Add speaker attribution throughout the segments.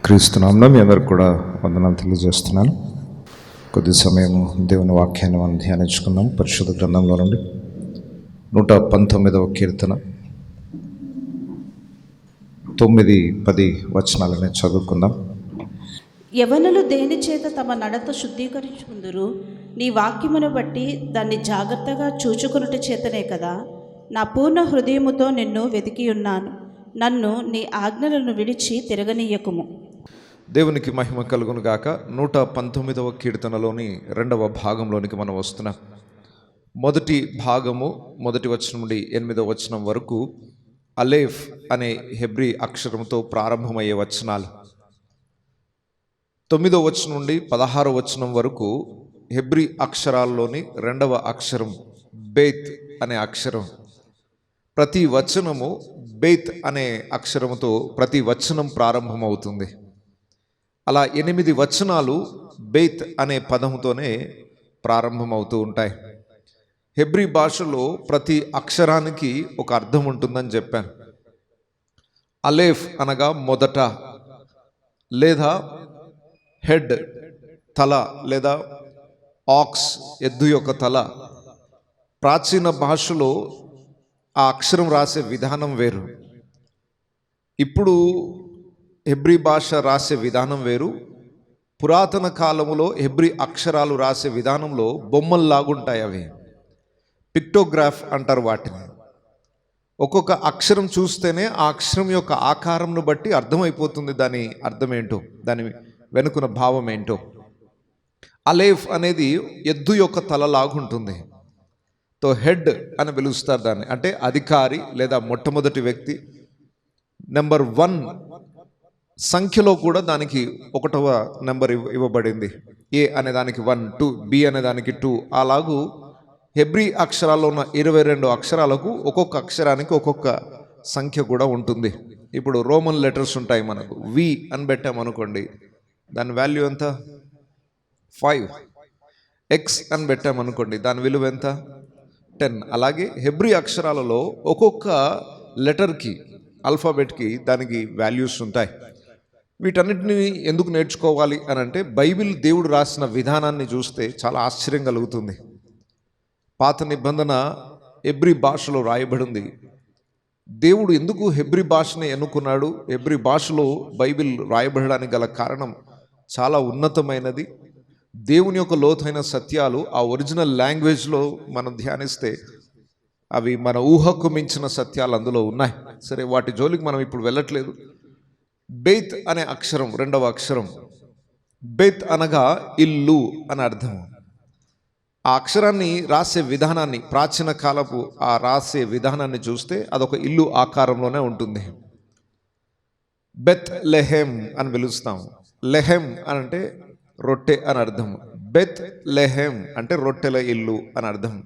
Speaker 1: క్రీస్తునామమున మీ అందరికి కూడా వందనాలు తెలియజేస్తున్నాను. కొద్ది సమయము దేవుని వాక్యాన్ని మనం ధ్యానించుకుందాం. పరిశుద్ధ గ్రంథంలో నుండి 119వ కీర్తన 9-10 వచనాలని చదువుకుందాం.
Speaker 2: యవనులు దేని చేత తమ నడత శుద్ధీకరించుకుందురు? నీ వాక్యమును బట్టి దాన్ని జాగ్రత్తగా చూచుకొనుట చేతనే కదా. నా పూర్ణ హృదయముతో నిన్ను వెతికి ఉన్నాను. నన్ను నీ ఆజ్ఞలను విడిచి తిరగనీయకుము.
Speaker 1: దేవునికి మహిమ కలుగును గాక. 119వ కీర్తనలోని 2వ భాగంలోనికి మనం వస్తున్నాం. మొదటి భాగము 1వ వచనం నుండి 8వ వచనం వరకు అలేఫ్ అనే హెబ్రీ అక్షరంతో ప్రారంభమయ్యే వచనాలు. 9వ వచనం నుండి 16వ వచనం వరకు హెబ్రీ అక్షరాల్లోని 2వ అక్షరం బేత్ అనే అక్షరం. ప్రతి వచనము బేత్ అనే అక్షరముతో ప్రతి వచనం ప్రారంభమవుతుంది. అలా 8 వచనాలు బేత్ అనే పదముతోనే ప్రారంభమవుతూ ఉంటాయి. హెబ్రీ భాషలో ప్రతి అక్షరానికి ఒక అర్థం ఉంటుందని చెప్పాను. అలేఫ్ అనగా మొదట, లేదా హెడ్ తల, లేదా ఆక్స్ ఎద్దు యొక్క తల. ప్రాచీన భాషలో ఆ అక్షరం రాసే విధానం వేరు. ఇప్పుడు హెబ్రీ భాష రాసే విధానం వేరు. పురాతన కాలంలో హెబ్రీ అక్షరాలు రాసే విధానంలో బొమ్మల్లాగుంటాయి. అవి పిక్టోగ్రాఫ్ అంటారు వాటిని. ఒక్కొక్క అక్షరం చూస్తేనే ఆ అక్షరం యొక్క ఆకారంను బట్టి అర్థమైపోతుంది దాని అర్థం ఏంటో, దాని వెనుకున్న భావం ఏంటో. అలేఫ్ అనేది ఎద్దు యొక్క తలలాగుంటుంది. తో హెడ్ అని పిలుస్తారు దాన్ని. అంటే అధికారి లేదా మొట్టమొదటి వ్యక్తి. నెంబర్ 1 సంఖ్యలో కూడా దానికి 1వ నెంబర్ ఇవ్వబడింది. ఏ అనే దానికి 1, 2, బి అనే దానికి 2. అలాగూ హెబ్రీ అక్షరాల్లో ఉన్న 22 అక్షరాలకు ఒక్కొక్క అక్షరానికి ఒక్కొక్క సంఖ్య కూడా ఉంటుంది. ఇప్పుడు రోమన్ లెటర్స్ ఉంటాయి మనకు. వి అని పెట్టామనుకోండి, దాని వాల్యూ ఎంత? 5. ఎక్స్ అని పెట్టామనుకోండి, దాని విలువ ఎంత? 10. అలాగే హెబ్రీ అక్షరాలలో ఒక్కొక్క లెటర్కి, ఆల్ఫాబెట్కి దానికి వాల్యూస్ ఉంటాయి. వీటన్నిటిని ఎందుకు నేర్చుకోవాలి అని అంటే, బైబిల్ దేవుడు రాసిన విధానాన్ని చూస్తే చాలా ఆశ్చర్యం కలుగుతుంది. పాత నిబంధన హెబ్రీ భాషలో రాయబడింది. దేవుడు ఎందుకు హెబ్రీ భాషని ఎన్నుకున్నాడు? హెబ్రీ భాషలో బైబిల్ రాయబడడానికి గల కారణం చాలా ఉన్నతమైనది. దేవుని యొక్క లోతైన సత్యాలు ఆ ఒరిజినల్ లాంగ్వేజ్లో మనం ధ్యానిస్తే అవి మన ఊహకు మించిన సత్యాలు అందులో ఉన్నాయి. సరే, వాటి జోలికి మనం ఇప్పుడు వెళ్ళట్లేదు. బేత్ అనే అక్షరం 2వ అక్షరం. బేత్ అనగా ఇల్లు అని అర్థం. ఆ అక్షరాన్ని రాసే విధానాన్ని, ప్రాచీన కాలపు ఆ రాసే విధానాన్ని చూస్తే అదొక ఇల్లు ఆకారంలోనే ఉంటుంది. బెత్ లెహెం అని పిలుస్తాం. లెహెం అని అంటే రొట్టె అని అర్థం. బెత్ లెహెం అంటే రొట్టెల ఇల్లు అని అర్థం.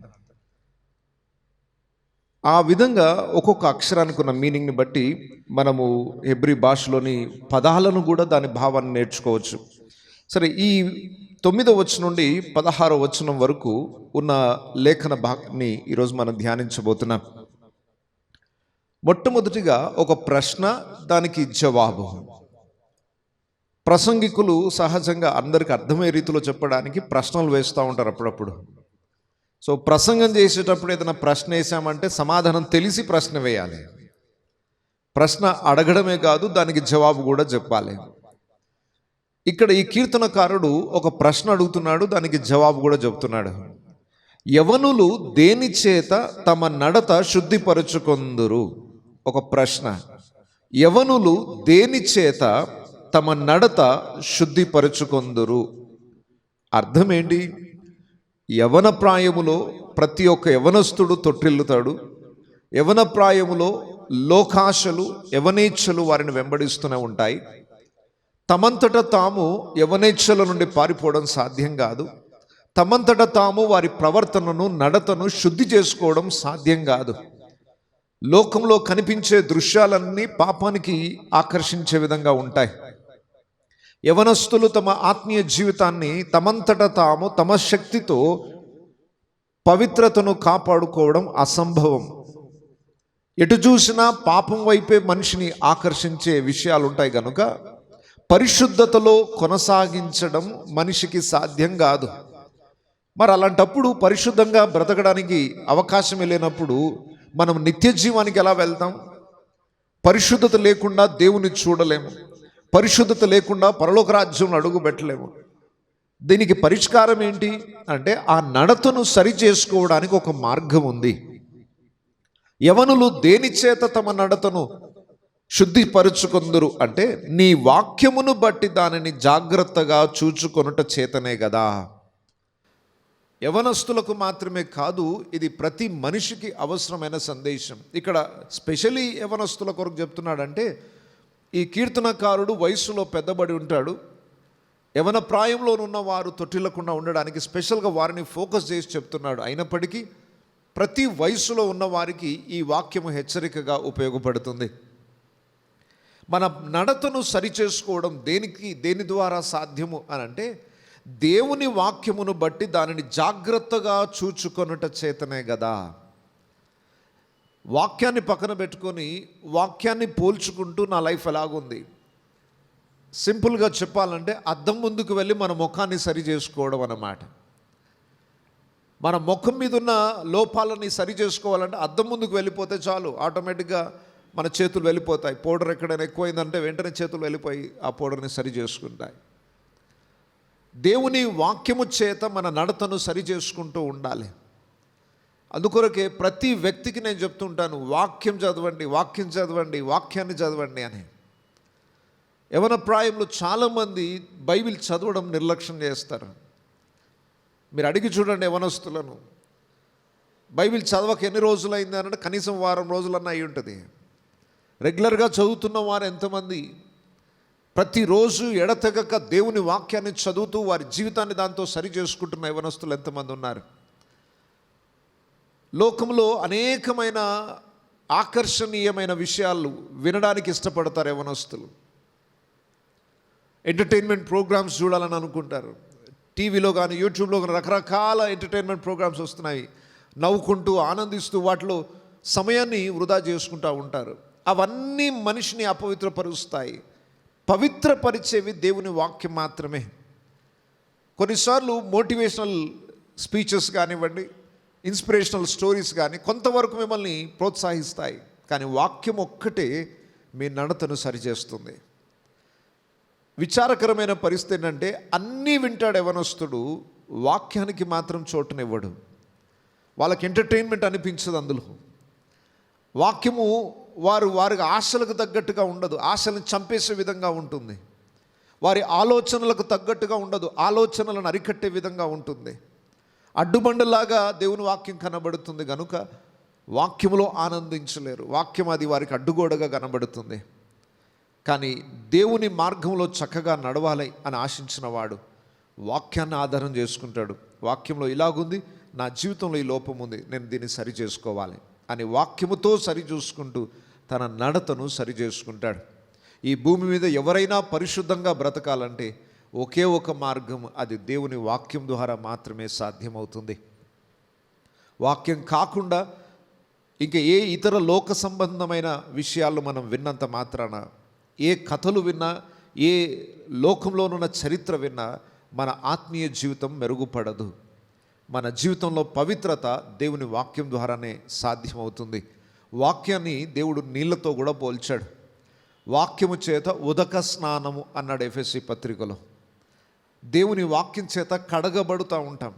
Speaker 1: ఆ విధంగా ఒక్కొక్క అక్షరానికి ఉన్న మీనింగ్ని బట్టి మనము హెబ్రీ భాషలోని పదాలను కూడా దాని భావాన్ని నేర్చుకోవచ్చు. సరే, ఈ 9వ వచనం నుండి 16వ వచనం వరకు ఉన్న లేఖన భాగాన్ని ఈరోజు మనం ధ్యానించబోతున్నాం. మొట్టమొదటిగా ఒక ప్రశ్న, దానికి జవాబు. ప్రసంగికులు సహజంగా అందరికీ అర్థమయ్యే రీతిలో చెప్పడానికి ప్రశ్నలు వేస్తూ ఉంటారు అప్పుడప్పుడు. సో ప్రసంగం చేసేటప్పుడు ఏదైనా ప్రశ్న వేసామంటే సమాధానం తెలిసి ప్రశ్న వేయాలి. ప్రశ్న అడగడమే కాదు, దానికి జవాబు కూడా చెప్పాలి. ఇక్కడ ఈ కీర్తనకారుడు ఒక ప్రశ్న అడుగుతున్నాడు, దానికి జవాబు కూడా చెప్తున్నాడు. యవనులు దేని చేత తమ నడత శుద్ధిపరచుకొందురు? ఒక ప్రశ్న. యవనులు దేని చేత తమ నడత శుద్ధిపరచుకొందురు? అర్థం ఏంటి? యవన ప్రాయములో ప్రతి ఒక్క యవనస్తుడు తొట్టిల్లుతాడు. యవన ప్రాయములో లోకాశలు, యవనేచ్ఛలు వారిని వెంబడిస్తూనే ఉంటాయి. తమంతట తాము యవనేచ్ఛల నుండి పారిపోవడం సాధ్యం కాదు. తమంతట తాము వారి ప్రవర్తనను, నడతను శుద్ధి చేసుకోవడం సాధ్యం కాదు. లోకంలో కనిపించే దృశ్యాలన్నీ పాపానికి ఆకర్షించే విధంగా ఉంటాయి. యవనస్తులు తమ ఆత్మీయ జీవితాన్ని తమంతట తాము తమ శక్తితో పవిత్రతను కాపాడుకోవడం అసంభవం. ఎటు చూసినా పాపం వైపే మనిషిని ఆకర్షించే విషయాలు ఉంటాయి కనుక పరిశుద్ధతలో కొనసాగించడం మనిషికి సాధ్యం కాదు. మరి అలాంటప్పుడు పరిశుద్ధంగా బ్రతకడానికి అవకాశం లేనప్పుడు మనం నిత్య జీవానికి ఎలా వెళ్తాం? పరిశుద్ధత లేకుండా దేవుని చూడలేము, పరిశుద్ధత లేకుండా పరలోక రాజ్యంలో అడుగు పెట్టలేము. దీనికి పరిష్కారం ఏంటి అంటే ఆ నడతను సరి చేసుకోవడానికి ఒక మార్గం ఉంది. యవనులు దేని చేత తమ నడతను శుద్ధిపరుచుకొందురు అంటే నీ వాక్యమును బట్టి దానిని జాగ్రత్తగా చూచుకొనుట చేతనే కదా. యవనస్తులకు మాత్రమే కాదు, ఇది ప్రతి మనిషికి అవసరమైన సందేశం. ఇక్కడ స్పెషలీ యవనస్తుల కొరకు చెప్తున్నాడంటే, ఈ కీర్తనకారుడు వయసులో పెద్దబడి ఉంటాడు. యవన ప్రాయంలోనున్న వారు తొట్టిల్లకుండా ఉండడానికి స్పెషల్గా వారిని ఫోకస్ చేసి చెప్తున్నాడు. అయినప్పటికీ ప్రతి వయసులో ఉన్న వారికి ఈ వాక్యము హెచ్చరికగా ఉపయోగపడుతుంది. మన నడతను సరిచేసుకోవడం దేని ద్వారా సాధ్యము అని అంటే దేవుని వాక్యమును బట్టి దానిని జాగ్రత్తగా చూచుకొనుట చేతనే కదా. వాక్యాన్ని పక్కన పెట్టుకొని వాక్యాన్ని పోల్చుకుంటూ నా లైఫ్ ఎలాగుంది, సింపుల్గా చెప్పాలంటే అద్దం ముందుకు వెళ్ళి మన ముఖాన్ని సరి చేసుకోవడం అన్నమాట. మన ముఖం మీద ఉన్న లోపాలని సరి చేసుకోవాలంటే అద్దం ముందుకు వెళ్ళిపోతే చాలు, ఆటోమేటిక్గా మన చేతులు వెళ్ళిపోతాయి. పౌడర్ ఎక్కడైనా ఎక్కువైందంటే వెంటనే చేతులు వెళ్ళిపోయి ఆ పౌడర్ని సరి చేసుకుంటాయి. దేవుని వాక్యము చేత మన నడతను సరి చేసుకుంటూ ఉండాలి. అందుకొరకే ప్రతి వ్యక్తికి నేను చెప్తుంటాను, వాక్యం చదవండి, వాక్యం చదవండి, వాక్యాన్ని చదవండి అని. యవన ప్రాయంలో చాలామంది బైబిల్ చదవడం నిర్లక్ష్యం చేస్తారు. మీరు అడిగి చూడండి యవనస్తులను, బైబిల్ చదవక ఎన్ని రోజులైంది అంటే కనీసం వారం రోజులన్నా అయి ఉంటుంది. రెగ్యులర్గా చదువుతున్న వారు ఎంతమంది? ప్రతిరోజు ఎడతెగక దేవుని వాక్యాన్ని చదువుతూ వారి జీవితాన్ని దాంతో సరి చేసుకుంటున్న యవనస్తులు ఎంతమంది ఉన్నారు? లోకంలో అనేకమైన ఆకర్షణీయమైన విషయాలు వినడానికి ఇష్టపడతారు యవనస్తులు. ఎంటర్టైన్మెంట్ ప్రోగ్రామ్స్ చూడాలని అనుకుంటారు. టీవీలో కానీ యూట్యూబ్లో కానీ రకరకాల ఎంటర్టైన్మెంట్ ప్రోగ్రామ్స్ వస్తున్నాయి. నవ్వుకుంటూ ఆనందిస్తూ వాటిలో సమయాన్ని వృధా చేసుకుంటూ ఉంటారు. అవన్నీ మనిషిని అపవిత్రపరుస్తాయి. పవిత్రపరిచేవి దేవుని వాక్యం మాత్రమే. కొన్నిసార్లు మోటివేషనల్ స్పీచెస్ కానివ్వండి, ఇన్స్పిరేషనల్ స్టోరీస్ కానీ కొంతవరకు మిమ్మల్ని ప్రోత్సహిస్తాయి. కానీ వాక్యం ఒక్కటే మీ నడతను సరిచేస్తుంది. విచారకరమైన పరిస్థితి ఏంటంటే అన్నీ వింటాడు యవనస్తుడు, వాక్యానికి మాత్రం చోటునివ్వడు. వాళ్ళకి ఎంటర్టైన్మెంట్ అనిపించదు అందులో. వాక్యము వారి ఆశలకు తగ్గట్టుగా ఉండదు, ఆశలను చంపేసే విధంగా ఉంటుంది. వారి ఆలోచనలకు తగ్గట్టుగా ఉండదు, ఆలోచనలను అరికట్టే విధంగా ఉంటుంది. అడ్డుబండలాగా దేవుని వాక్యం కనబడుతుంది కనుక వాక్యములో ఆనందించలేరు. వాక్యం అది వారికి అడ్డుగోడగా కనబడుతుంది. కానీ దేవుని మార్గంలో చక్కగా నడవాలి అని ఆశించిన వాడు వాక్యాన్ని ఆధారం చేసుకుంటాడు. వాక్యంలో ఇలాగుంది, నా జీవితంలో ఈ లోపం ఉంది, నేను దీన్ని సరి చేసుకోవాలి అని వాక్యముతో సరి చూసుకుంటూ తన నడతను సరి చేసుకుంటాడు. ఈ భూమి మీద ఎవరైనా పరిశుద్ధంగా బ్రతకాలంటే ఒకే ఒక మార్గం, అది దేవుని వాక్యం ద్వారా మాత్రమే సాధ్యమవుతుంది. వాక్యం కాకుండా ఇంకా ఏ ఇతర లోక సంబంధమైన విషయాలు మనం విన్నంత మాత్రాన, ఏ కథలు విన్నా, ఏ లోకంలోనున్న చరిత్ర విన్నా మన ఆత్మీయ జీవితం మెరుగుపడదు. మన జీవితంలో పవిత్రత దేవుని వాక్యం ద్వారానే సాధ్యమవుతుంది. వాక్యాన్ని దేవుడు నీళ్లతో కూడా పోల్చాడు. వాక్యము చేత ఉదక స్నానము అన్నాడు ఎఫెసీ పత్రికలో. దేవుని వాక్యం చేత కడగబడుతూ ఉంటాం.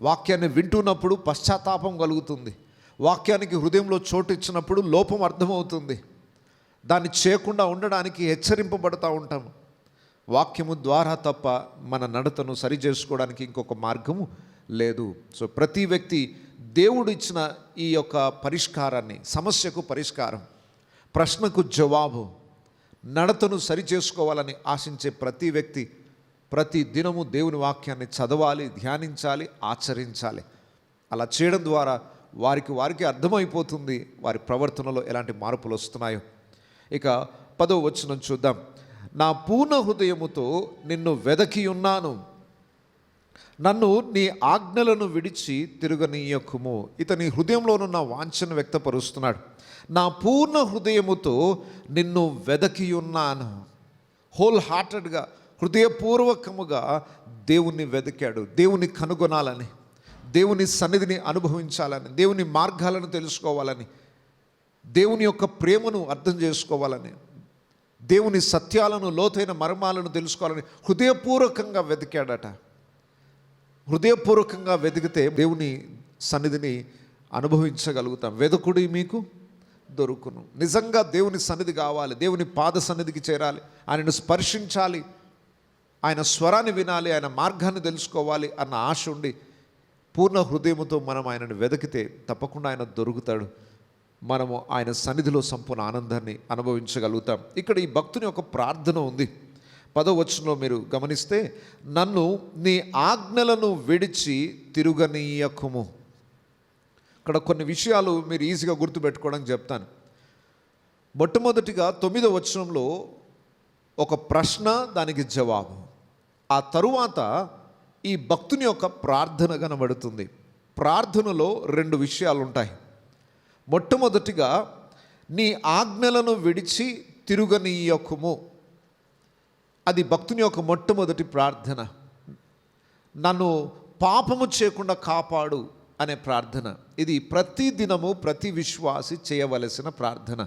Speaker 1: వాక్యాన్ని వింటున్నప్పుడు పశ్చాత్తాపం కలుగుతుంది. వాక్యానికి హృదయంలో చోటు ఇచ్చినప్పుడు లోపం అర్థమవుతుంది. దాన్ని చేయకుండా ఉండడానికి హెచ్చరింపబడుతూ ఉంటాం. వాక్యము ద్వారా తప్ప మన నడతను సరి చేసుకోవడానికి ఇంకొక మార్గము లేదు. సో ప్రతి వ్యక్తి దేవుడు ఇచ్చిన ఈ యొక్క పరిష్కారాన్ని, సమస్యకు పరిష్కారం, ప్రశ్నకు జవాబు, నడతను సరి చేసుకోవాలని ఆశించే ప్రతి వ్యక్తి ప్రతి దినము దేవుని వాక్యాన్ని చదవాలి, ధ్యానించాలి, ఆచరించాలి. అలా చేయడం ద్వారా వారికి అర్థమైపోతుంది వారి ప్రవర్తనలో ఎలాంటి మార్పులు వస్తున్నాయో. ఇక 10వ వచనం చూద్దాం. నా పూర్ణ హృదయముతో నిన్ను వెదకి ఉన్నాను, నన్ను నీ ఆజ్ఞలను విడిచి తిరగనీయకుము. ఇతని హృదయంలోనున్న వాంఛను వ్యక్తపరుస్తున్నాడు. నా పూర్ణ హృదయముతో నిన్ను వెదకి ఉన్నాను. హోల్ హార్టెడ్గా, హృదయపూర్వకముగా దేవుణ్ణి వెతికాడు. దేవుని కనుగొనాలని, దేవుని సన్నిధిని అనుభవించాలని, దేవుని మార్గాలను తెలుసుకోవాలని, దేవుని యొక్క ప్రేమను అర్థం చేసుకోవాలని, దేవుని సత్యాలను, లోతైన మర్మాలను తెలుసుకోవాలని హృదయపూర్వకంగా వెతికాడట. హృదయపూర్వకంగా వెతికితే దేవుని సన్నిధిని అనుభవించగలుగుతాం. వెదకుడి మీకు దొరుకును. నిజంగా దేవుని సన్నిధి కావాలి, దేవుని పాద సన్నిధికి చేరాలి, ఆయనను స్పర్శించాలి, ఆయన స్వరాన్ని వినాలి, ఆయన మార్గాన్ని తెలుసుకోవాలి అన్న ఆశ ఉండి పూర్ణ హృదయముతో మనం ఆయనను వెతికితే తప్పకుండా ఆయన దొరుకుతాడు. మనము ఆయన సన్నిధిలో సంపూర్ణ ఆనందాన్ని అనుభవించగలుగుతాం. ఇక్కడ ఈ భక్తుని యొక్క ప్రార్థన ఉంది. 10వ వచనంలో మీరు గమనిస్తే, నన్ను నీ ఆజ్ఞలను విడిచి తిరుగనీయకుము. ఇక్కడ కొన్ని విషయాలు మీరు ఈజీగా గుర్తుపెట్టుకోవడానికి చెప్తాను. మొట్టమొదటిగా 9వ వచనంలో ఒక ప్రశ్న, దానికి జవాబు. ఆ తరువాత ఈ భక్తుని యొక్క ప్రార్థన కనబడుతుంది. ప్రార్థనలో 2 విషయాలు ఉంటాయి. మొట్టమొదటిగా, నీ ఆజ్ఞలను విడిచి తిరుగనీయకుము. అది భక్తుని యొక్క మొట్టమొదటి ప్రార్థన. నన్ను పాపము చేయకుండా కాపాడు అనే ప్రార్థన. ఇది ప్రతి దినము ప్రతి విశ్వాసి చేయవలసిన ప్రార్థన.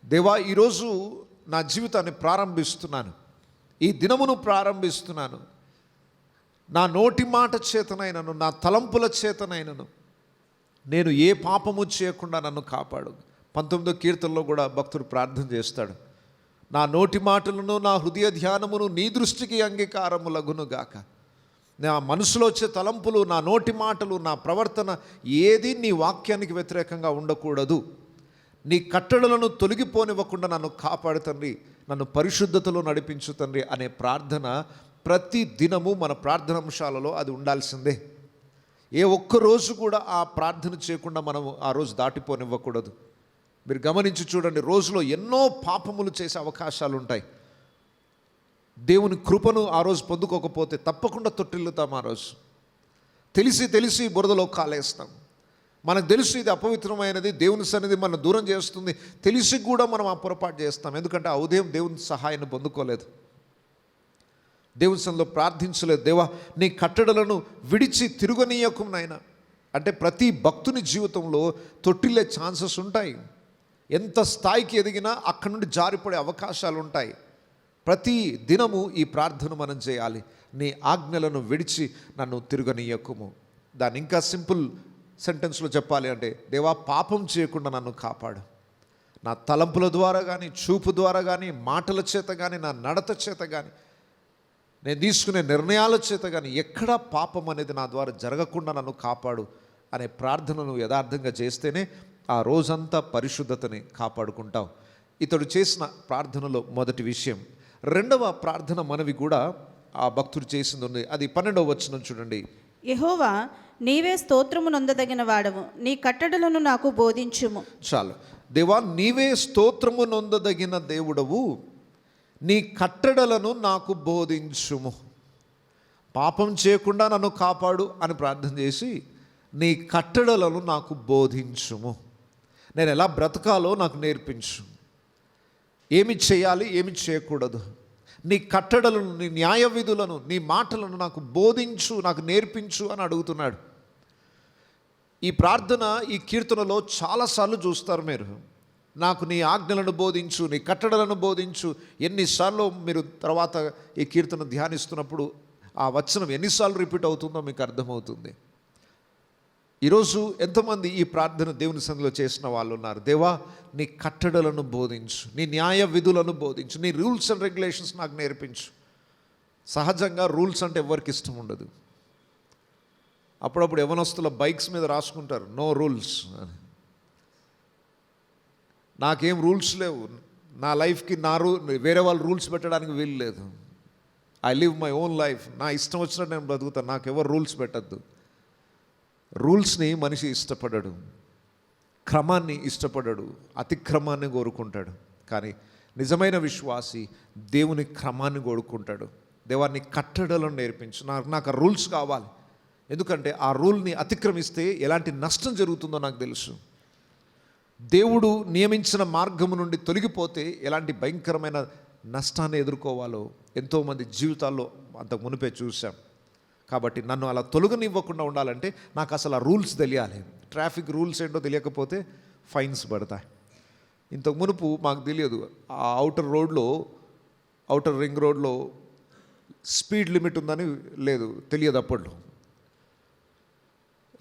Speaker 1: దేవా, ఈరోజు నా జీవితాన్ని ప్రారంభిస్తున్నాను, ఈ దినమును ప్రారంభిస్తున్నాను. నా నోటి మాట చేతనైనను, నా తలంపుల చేతనైనను నేను ఏ పాపము చేయకుండా నన్ను కాపాడు. 19వ కీర్తనలో కూడా భక్తుడు ప్రార్థన చేస్తాడు, నా నోటి మాటలను, నా హృదయ ధ్యానమును నీ దృష్టికి అంగీకారములగునుగాక. నా మనసులో వచ్చే తలంపులు, నా నోటి మాటలు, నా ప్రవర్తన ఏది నీ వాక్యానికి వ్యతిరేకంగా ఉండకూడదు. నీ కట్టడలను తొలగిపోనివ్వకుండా నన్ను కాపాడు తండ్రి, నన్ను పరిశుద్ధతలో నడిపించు తండ్రి అనే ప్రార్థన ప్రతి దినము మన ప్రార్థనాంశాలలో అది ఉండాల్సిందే. ఏ ఒక్క రోజు కూడా ఆ ప్రార్థన చేయకుండా మనము ఆ రోజు దాటిపోనివ్వకూడదు. మీరు గమనించి చూడండి, రోజులో ఎన్నో పాపములు చేసే అవకాశాలు ఉంటాయి. దేవుని కృపను ఆ రోజు పొందుకోకపోతే తప్పకుండా తొట్టిల్లుతాం. ఆ రోజు తెలిసి బురదలో కాలేస్తాం. మనకు తెలుసు ఇది అపవిత్రమైనది, దేవుని సన్నిధి మనం దూరం చేస్తుంది, తెలిసి కూడా మనం ఆ పొరపాటు చేస్తాం. ఎందుకంటే ఆ ఉదయం దేవుని సహాయాన్ని పొందుకోలేదు, దేవుని సన్నిధిలో ప్రార్థించలేదు. దేవా, నీ కట్టడలను విడిచి తిరుగనీయకుం నాయనా. అంటే ప్రతి భక్తుని జీవితంలో తొట్టిల్లే ఛాన్సెస్ ఉంటాయి. ఎంత స్థాయికి ఎదిగినా అక్కడి నుండి జారిపడే అవకాశాలు ఉంటాయి. ప్రతి దినము ఈ ప్రార్థన మనం చేయాలి, నీ ఆజ్ఞలను విడిచి నన్ను తిరుగనీయకుము. దాన్ని ఇంకా సింపుల్ సెంటెన్స్లో చెప్పాలి అంటే, దేవా, పాపం చేయకుండా నన్ను కాపాడు. నా తలంపుల ద్వారా కానీ, చూపు ద్వారా కానీ, మాటల చేత కానీ, నా నడత చేత కానీ, నేను తీసుకునే నిర్ణయాల చేత కానీ ఎక్కడా పాపం అనేది నా ద్వారా జరగకుండా నన్ను కాపాడు అనే ప్రార్థనను యథార్థంగా చేస్తేనే ఆ రోజంతా పరిశుద్ధతని కాపాడుకుంటావు. ఇతడు చేసిన ప్రార్థనలో మొదటి విషయం. 2వ ప్రార్థన మనవి కూడా ఆ భక్తుడు చేసింది ఉంది. అది 12వ వచనం చూడండి.
Speaker 2: యెహోవా, నీవే స్తోత్రము నొందదగిన వాడవు, నీ కట్టడలను నాకు బోధించుము.
Speaker 1: చాలు. దేవా, నీవే స్తోత్రము నొందదగిన దేవుడవు, నీ కట్టడలను నాకు బోధించుము. పాపం చేయకుండా నన్ను కాపాడు అని ప్రార్థన చేసి, నీ కట్టడలను నాకు బోధించుము. నేను ఎలా బ్రతకాలో నాకు నేర్పించు. ఏమి చేయాలి, ఏమి చేయకూడదు, నీ కట్టడలను, నీ న్యాయ విధులను, నీ మాటలను నాకు బోధించు, నాకు నేర్పించు అని అడుగుతున్నాడు. ఈ ప్రార్థన ఈ కీర్తనలో చాలాసార్లు చూస్తారు మీరు. నాకు నీ ఆజ్ఞలను బోధించు, నీ కట్టడలను బోధించు. ఎన్నిసార్లు మీరు తర్వాత ఈ కీర్తన ధ్యానిస్తున్నప్పుడు ఆ వచనం ఎన్నిసార్లు రిపీట్ అవుతుందో మీకు అర్థమవుతుంది. ఈరోజు ఎంతమంది ఈ ప్రార్థన దేవుని సన్నిధిలో చేసిన వాళ్ళు ఉన్నారు? దేవా, నీ కట్టడలను బోధించు, నీ న్యాయ విధులను బోధించు, నీ రూల్స్ అండ్ రెగ్యులేషన్స్ నాకు నేర్పించు. సహజంగా రూల్స్ అంటే ఎవరికి ఇష్టం ఉండదు. అప్పుడప్పుడు యవనస్తుల బైక్స్ మీద రాసుకుంటారు, నో రూల్స్ అని. నాకేం రూల్స్ లేవు, నా లైఫ్కి వేరే వాళ్ళు రూల్స్ పెట్టడానికి వీలు లేదు. I live my own life, నా ఇష్టం వచ్చినట్టు నేను బ్రతుకుతాను, నాకు ఎవరు రూల్స్ పెట్టద్దు. రూల్స్ని మనిషి ఇష్టపడడు, క్రమాన్ని ఇష్టపడడు, అతిక్రమాన్ని కోరుకుంటాడు. కానీ నిజమైన విశ్వాసి దేవుని క్రమాన్ని కోరుకుంటాడు. దేవాన్ని కట్టడలను నేర్పించు, నాకు ఆ రూల్స్ కావాలి. ఎందుకంటే ఆ రూల్ని అతిక్రమిస్తే ఎలాంటి నష్టం జరుగుతుందో నాకు తెలుసు. దేవుడు నియమించిన మార్గము నుండి తొలగిపోతే ఎలాంటి భయంకరమైన నష్టాన్ని ఎదుర్కోవాలో ఎంతోమంది జీవితాల్లో అంతకు మునిపే చూసాం. కాబట్టి నన్ను అలా తొలగనివ్వకుండా ఉండాలంటే నాకు అసలు ఆ రూల్స్ తెలియాలి. ట్రాఫిక్ రూల్స్ ఏంటో తెలియకపోతే ఫైన్స్ పడతాయి. ఇంతకు మునుపు మాకు తెలియదు, ఆ అవుటర్ రింగ్ రోడ్లో స్పీడ్ లిమిట్ ఉందని లేదు, తెలియదు అప్పట్లో.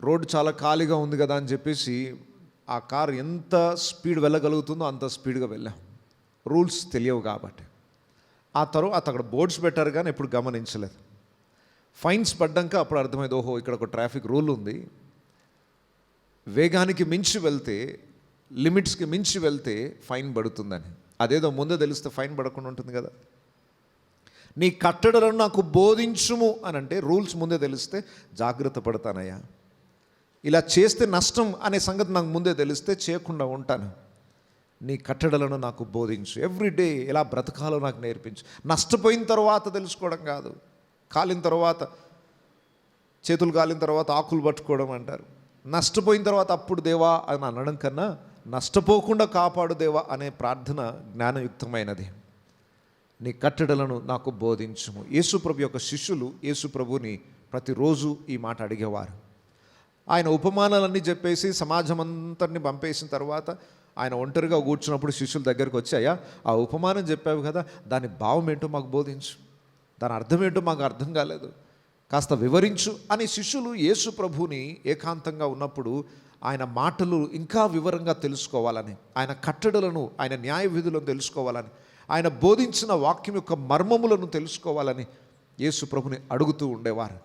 Speaker 1: రోడ్డు చాలా ఖాళీగా ఉంది కదా అని చెప్పేసి ఆ కారు ఎంత స్పీడ్ వెళ్ళగలుగుతుందో అంత స్పీడ్గా వెళ్ళాం, రూల్స్ తెలియవు కాబట్టి. ఆ తర్వాత అక్కడ బోర్డ్స్ పెట్టారు కానీ ఎప్పుడు గమనించలేదు. ఫైన్స్ పడ్డాక అప్పుడు అర్థమైంది, ఓహో ఇక్కడ ఒక ట్రాఫిక్ రూల్ ఉంది, వేగానికి మించి వెళ్తే, లిమిట్స్కి మించి వెళ్తే ఫైన్ పడుతుందని. అదేదో ముందే తెలిస్తే ఫైన్ పడకుండా ఉంటుంది కదా. నీ కట్టడలను నాకు బోధించుము అని అంటే రూల్స్ ముందే తెలిస్తే జాగ్రత్త పడతానయ్యా. ఇలా చేస్తే నష్టం అనే సంగతి నాకు ముందే తెలిస్తే చేయకుండా ఉంటాను. నీ కట్టడలను నాకు బోధించు, ఎవ్రీడే ఎలా బ్రతకాలో నాకు నేర్పించు. నష్టపోయిన తర్వాత తెలుసుకోవడం కాదు, కాలిన తర్వాత, చేతులు కాలిన తర్వాత ఆకులు పట్టుకోవడం అంటారు. నష్టపోయిన తర్వాత అప్పుడు దేవా అని అనడం కన్నా నష్టపోకుండా కాపాడు దేవా అనే ప్రార్థన జ్ఞానయుక్తమైనది. నీ కట్టడలను నాకు బోధించుము. యేసుప్రభు యొక్క శిష్యులు యేసుప్రభుని ప్రతిరోజు ఈ మాట అడిగేవారు. ఆయన ఉపమానాలన్నీ చెప్పేసి సమాజం అంతటిని పంపేసిన తర్వాత ఆయన ఒంటరిగా కూర్చున్నప్పుడు శిష్యుల దగ్గరికి వచ్చి, అయ్యా ఆ ఉపమానం చెప్పావు కదా, దాని భావం ఏంటో మాకు బోధించు, దాని అర్థం ఏంటో మాకు అర్థం కాలేదు, కాస్త వివరించు అని శిష్యులు యేసు ప్రభుని ఏకాంతంగా ఉన్నప్పుడు ఆయన మాటలు ఇంకా వివరంగా తెలుసుకోవాలని, ఆయన కట్టడలను, ఆయన న్యాయ విధులను తెలుసుకోవాలని, ఆయన బోధించిన వాక్యం యొక్క మర్మములను తెలుసుకోవాలని యేసు ప్రభుని అడుగుతూ ఉండేవారు.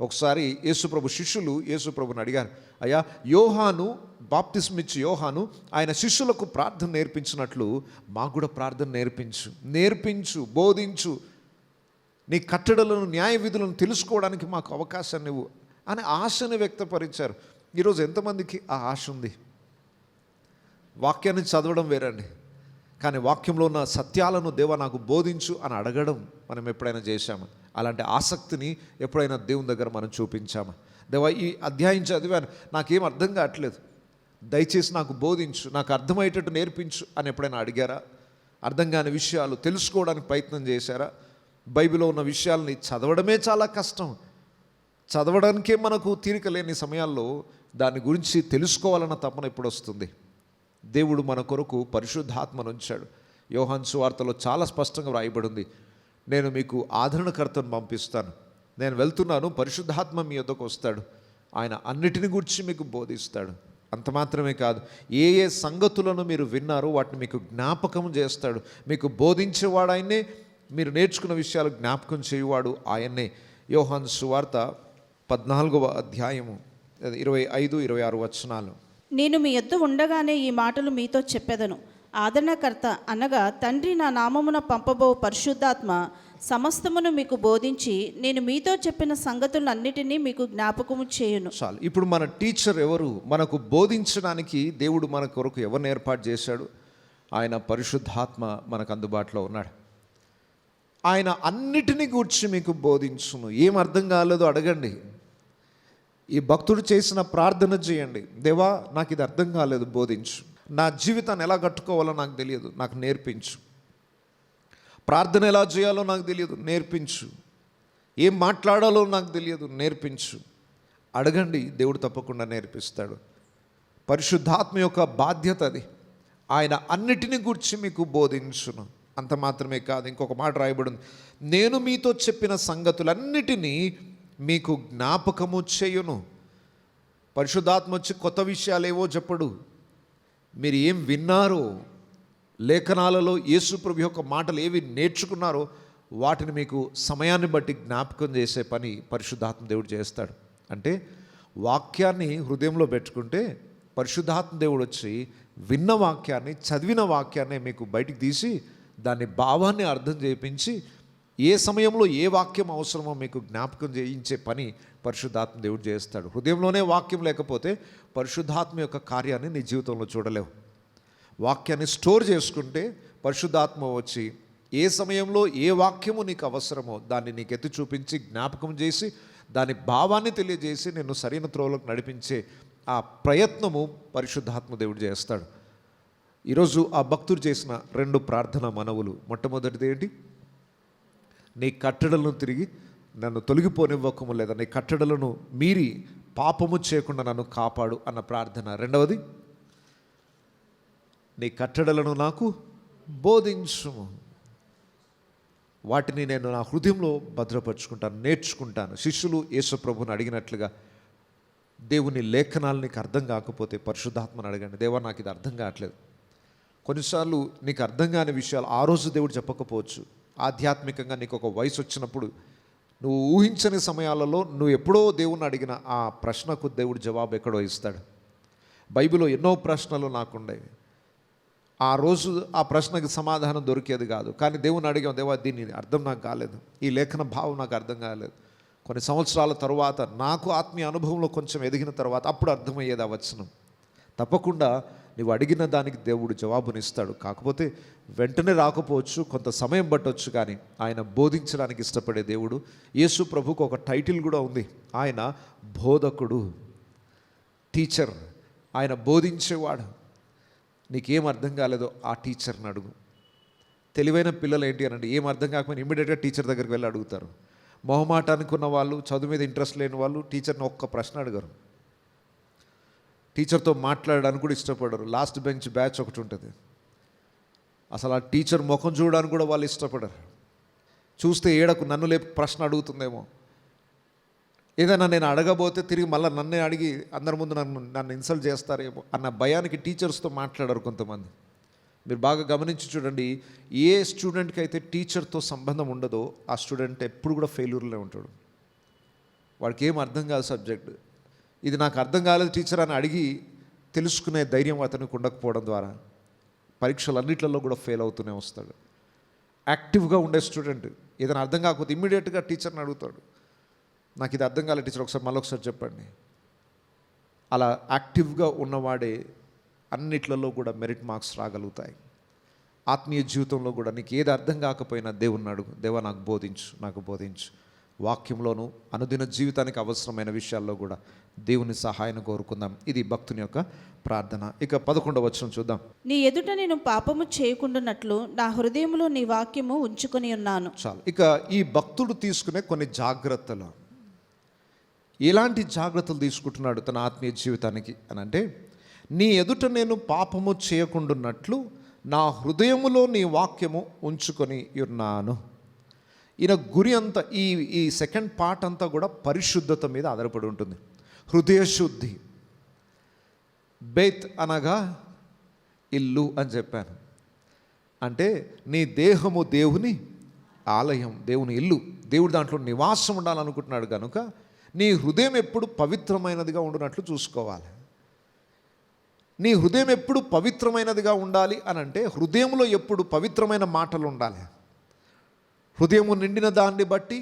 Speaker 1: ఒకసారి యేసుప్రభు శిష్యులు యేసుప్రభుని అడిగారు, అయ్యా యోహాను, బాప్తిస్మిచ్చి యోహాను ఆయన శిష్యులకు ప్రార్థన నేర్పించినట్లు మాకు కూడా ప్రార్థన నేర్పించు, బోధించు, నీ కట్టడలను న్యాయ విధులను తెలుసుకోవడానికి మాకు అవకాశాన్ని ఇవ్వు అని ఆశను వ్యక్తపరిచారు. ఈరోజు ఎంతమందికి ఆ ఆశ ఉంది? వాక్యాన్ని చదవడం వేరండి, కానీ వాక్యంలో ఉన్న సత్యాలను దేవా నాకు బోధించు అని అడగడం మనం ఎప్పుడైనా చేశామా? అలాంటి ఆసక్తిని ఎప్పుడైనా దేవుని దగ్గర మనం చూపించామా? దేవా ఈ అధ్యాయం చదివాను, నాకేం అర్థం కావట్లేదు, దయచేసి నాకు బోధించు, నాకు అర్థమయ్యేటట్టు నేర్పించు అని ఎప్పుడైనా అడిగారా? అర్థం కాని విషయాలు తెలుసుకోవడానికి ప్రయత్నం చేశారా? బైబిల్లో ఉన్న విషయాల్ని చదవడమే చాలా కష్టం, చదవడానికే మనకు తీరిక లేని సమయాల్లో దాని గురించి తెలుసుకోవాలన్న తపన ఎప్పుడు వస్తుంది? దేవుడు మన కొరకు పరిశుద్ధాత్మను ఉంచాడు. యోహాను సువార్తలో చాలా స్పష్టంగా వ్రాయబడింది, నేను మీకు ఆదరణకర్తను పంపిస్తాను, నేను వెళ్తున్నాను, పరిశుద్ధాత్మ మీ యొద్దకు వస్తాడు, ఆయన అన్నిటిని గురించి మీకు బోధిస్తాడు. అంత మాత్రమే కాదు, ఏ ఏ సంగతులను మీరు విన్నారో వాటిని మీకు జ్ఞాపకం చేస్తాడు. మీకు బోధించేవాడు ఆయన్నే, మీరు నేర్చుకున్న విషయాలు జ్ఞాపకం చేయువాడు ఆయన్నే. యోహాను సువార్త 14వ అధ్యాయము 25-26 వచనాలు.
Speaker 2: నేను మీ యొద్ద ఉండగానే ఈ మాటలు మీతో చెప్పెదను. ఆదరణకర్త అనగా తండ్రి నా నామమున పంపబో పరిశుద్ధాత్మ సమస్తమును మీకు బోధించి నేను మీతో చెప్పిన సంగతులన్నిటినీ మీకు జ్ఞాపకము చేయును.
Speaker 1: చాలు. ఇప్పుడు మన టీచర్ ఎవరు? మనకు బోధించడానికి దేవుడు మన కొరకు ఎవరిని ఏర్పాటు చేశాడు? ఆయన పరిశుద్ధాత్మ మనకు అందుబాటులో ఉన్నాడు. ఆయన అన్నిటినీ గూర్చి మీకు బోధించును. ఏం అర్థం కాలేదో అడగండి. ఈ భక్తుడు చేసిన ప్రార్థన చేయండి, దేవా నాకు ఇది అర్థం కాలేదు, బోధించు. నా జీవితాన్ని ఎలా కట్టుకోవాలో నాకు తెలియదు, నాకు నేర్పించు. ప్రార్థన ఎలా చేయాలో నాకు తెలియదు, నేర్పించు. ఏం మాట్లాడాలో నాకు తెలియదు, నేర్పించు. అడగండి, దేవుడు తప్పకుండా నేర్పిస్తాడు. పరిశుద్ధాత్మ యొక్క బాధ్యత అది. ఆయన అన్నిటిని గురించి మీకు బోధించును. అంత మాత్రమే కాదు, ఇంకొక మాట రాయబడింది, నేను మీతో చెప్పిన సంగతులన్నిటినీ మీకు జ్ఞాపకము చేయును. పరిశుద్ధాత్మ వచ్చి కొత్త విషయాలేవో చెప్పడు. మీరు ఏం విన్నారో, లేఖనాలలో యేసుప్రభు యొక్క మాటలు ఏవి నేర్చుకున్నారో వాటిని మీకు సమయాన్ని బట్టి జ్ఞాపకం చేసే పని పరిశుద్ధాత్మ దేవుడు చేస్తాడు. అంటే వాక్యాన్ని హృదయంలో పెట్టుకుంటే పరిశుద్ధాత్మ దేవుడు వచ్చి విన్న వాక్యాన్ని, చదివిన వాక్యాన్ని మీకు బయటికి తీసి దాని భావాన్ని అర్థం చేయించి ఏ సమయంలో ఏ వాక్యం అవసరమో మీకు జ్ఞాపకం చేయించే పని పరిశుద్ధాత్మ దేవుడు చేస్తాడు. హృదయంలోనే వాక్యం లేకపోతే పరిశుద్ధాత్మ యొక్క కార్యాన్ని నీ జీవితంలో చూడలేవు. వాక్యాన్ని స్టోర్ చేసుకుంటే పరిశుద్ధాత్మ వచ్చి ఏ సమయంలో ఏ వాక్యము నీకు అవసరమో దాన్ని నీకు ఎత్తి చూపించి జ్ఞాపకం చేసి దాని భావాన్ని తెలియజేసి నిన్ను సరైన త్రోవలోకి నడిపించే ఆ ప్రయత్నము పరిశుద్ధాత్మ దేవుడు చేస్తాడు. ఈరోజు ఆ భక్తుడు చేసిన 2 ప్రార్థన మనవులు. మొట్టమొదటిది ఏంటి? నీ కట్టడలను తిరిగి నన్ను తొలగిపోనివ్వకము, లేదా నీ కట్టడలను మీరి పాపము చేయకుండా నన్ను కాపాడు అన్న ప్రార్థన. రెండవది, నీ కట్టడలను నాకు బోధించుము, వాటిని నేను నా హృదయంలో భద్రపరుచుకుంటాను, నేర్చుకుంటాను. శిష్యులు యేసు ప్రభువుని అడిగినట్లుగా, దేవుని లేఖనాలు నీకు అర్థం కాకపోతే పరిశుద్ధాత్మను అడగండి, దేవా నాకు ఇది అర్థం కావట్లేదు. కొన్నిసార్లు నీకు అర్థం కాని విషయాలు ఆ రోజు దేవుడు చెప్పకపోవచ్చు. ఆధ్యాత్మికంగా నీకు ఒక వయసు వచ్చినప్పుడు నువ్వు ఊహించని సమయాలలో నువ్వు ఎప్పుడో దేవుణ్ణి అడిగిన ఆ ప్రశ్నకు దేవుడు జవాబు ఎక్కడో ఇస్తాడు. బైబిల్లో ఎన్నో ప్రశ్నలు నాకుండేవి. ఆ రోజు ఆ ప్రశ్నకి సమాధానం దొరికేది కాదు, కానీ దేవుని అడిగాం, దేవా దీని అర్థం నాకు కాలేదు, ఈ లేఖన భావం నాకు అర్థం కాలేదు. కొన్ని సంవత్సరాల తర్వాత నాకు ఆత్మీయ అనుభవంలో కొంచెం ఎదిగిన తర్వాత అప్పుడు అర్థమయ్యేది ఆ వచనం. తప్పకుండా నువ్వు అడిగిన దానికి దేవుడు జవాబునిస్తాడు. కాకపోతే వెంటనే రాకపోవచ్చు, కొంత సమయం పట్టవచ్చు, కానీ ఆయన బోధించడానికి ఇష్టపడే దేవుడు. యేసు ప్రభుకు ఒక టైటిల్ కూడా ఉంది, ఆయన బోధకుడు, టీచర్. ఆయన బోధించేవాడు. నీకేం అర్థం కాలేదో ఆ టీచర్ని అడుగు. తెలివైన పిల్లలు ఏంటి అని అంటే, ఏం అర్థం కాకపోయినా ఇమ్మీడియట్గా టీచర్ దగ్గరికి వెళ్ళి అడుగుతారు. మొహమాటానికి ఉన్న వాళ్ళు, చదువు మీద ఇంట్రెస్ట్ లేని వాళ్ళు టీచర్ని ఒక్క ప్రశ్న అడగరు. టీచర్తో మాట్లాడడానికి కూడా ఇష్టపడరు. లాస్ట్ బెంచ్ బ్యాచ్ ఒకటి ఉంటుంది, అసలు ఆ టీచర్ ముఖం చూడడానికి కూడా వాళ్ళు ఇష్టపడరు. చూస్తే ఏడకు నన్ను లేపు ప్రశ్న అడుగుతుందేమో, ఏదైనా నేను అడగబోతే తిరిగి మళ్ళీ నన్నే అడిగి అందరి ముందు నన్ను ఇన్సల్ట్ చేస్తారేమో అన్న భయానికి టీచర్స్తో మాట్లాడరు కొంతమంది. మీరు బాగా గమనించి చూడండి, ఏ స్టూడెంట్కి అయితే టీచర్తో సంబంధం ఉండదో ఆ స్టూడెంట్ ఎప్పుడు కూడా ఫెయిల్యూర్లో ఉంటాడు. వాడికి ఏం అర్థం కాదు సబ్జెక్ట్. ఇది నాకు అర్థం కాలేదు టీచర్ అని అడిగి తెలుసుకునే ధైర్యం అతనికి ఉండకపోవడం ద్వారా పరీక్షలన్నిట్లలో కూడా ఫెయిల్ అవుతూనే వస్తాడు. యాక్టివ్గా ఉండే స్టూడెంట్ ఏదైనా అర్థం కాకపోతే ఇమ్మీడియట్గా టీచర్ని అడుగుతాడు, నాకు ఇది అర్థం కాలేదు టీచర్, ఒకసారి మళ్ళొకసారి చెప్పండి. అలా యాక్టివ్గా ఉన్నవాడే అన్నిట్లలో కూడా మెరిట్ మార్క్స్ రాగలుగుతాయి. ఆత్మీయ జీవితంలో కూడా నీకు ఏది అర్థం కాకపోయినా దేవుణ్ణి అడుగు, దేవా నాకు బోధించు, నాకు బోధించు. వాక్యంలోనూ అనుదిన జీవితానికి అవసరమైన విషయాల్లో కూడా దేవుని సహాయాన్ని కోరుకుందాం. ఇది భక్తుని యొక్క ప్రార్థన. ఇక 11వ వచనం చూద్దాం.
Speaker 2: నీ ఎదుట నేను పాపము చేయకుండానట్లు నా హృదయములో నీ వాక్యము ఉంచుకొని ఉన్నాను.
Speaker 1: చాలు. ఇక ఈ భక్తుడు తీసుకునే కొన్ని జాగ్రత్తలు, ఎలాంటి జాగ్రత్తలు తీసుకుంటున్నాడు తన ఆత్మీయ జీవితానికి అని అంటే, నీ ఎదుట నేను పాపము చేయకుండానట్లు నా హృదయములో నీ వాక్యము ఉంచుకొని ఉన్నాను. ఈయన గురి అంతా ఈ సెకండ్ పార్ట్ అంతా కూడా పరిశుద్ధత మీద ఆధారపడి ఉంటుంది. హృదయ శుద్ధి. బేత్ అనగా ఇల్లు అని చెప్పాను. అంటే నీ దేహము దేవుని ఆలయం, దేవుని ఇల్లు, దేవుడు దాంట్లో నివాసం ఉండాలనుకుంటున్నాడు కనుక నీ హృదయం ఎప్పుడు పవిత్రమైనదిగా ఉండునట్లు చూసుకోవాలి. నీ హృదయం ఎప్పుడు పవిత్రమైనదిగా ఉండాలి అని అంటే హృదయంలో ఎప్పుడు పవిత్రమైన మాటలు ఉండాలి. హృదయము నిండిన దాన్ని బట్టి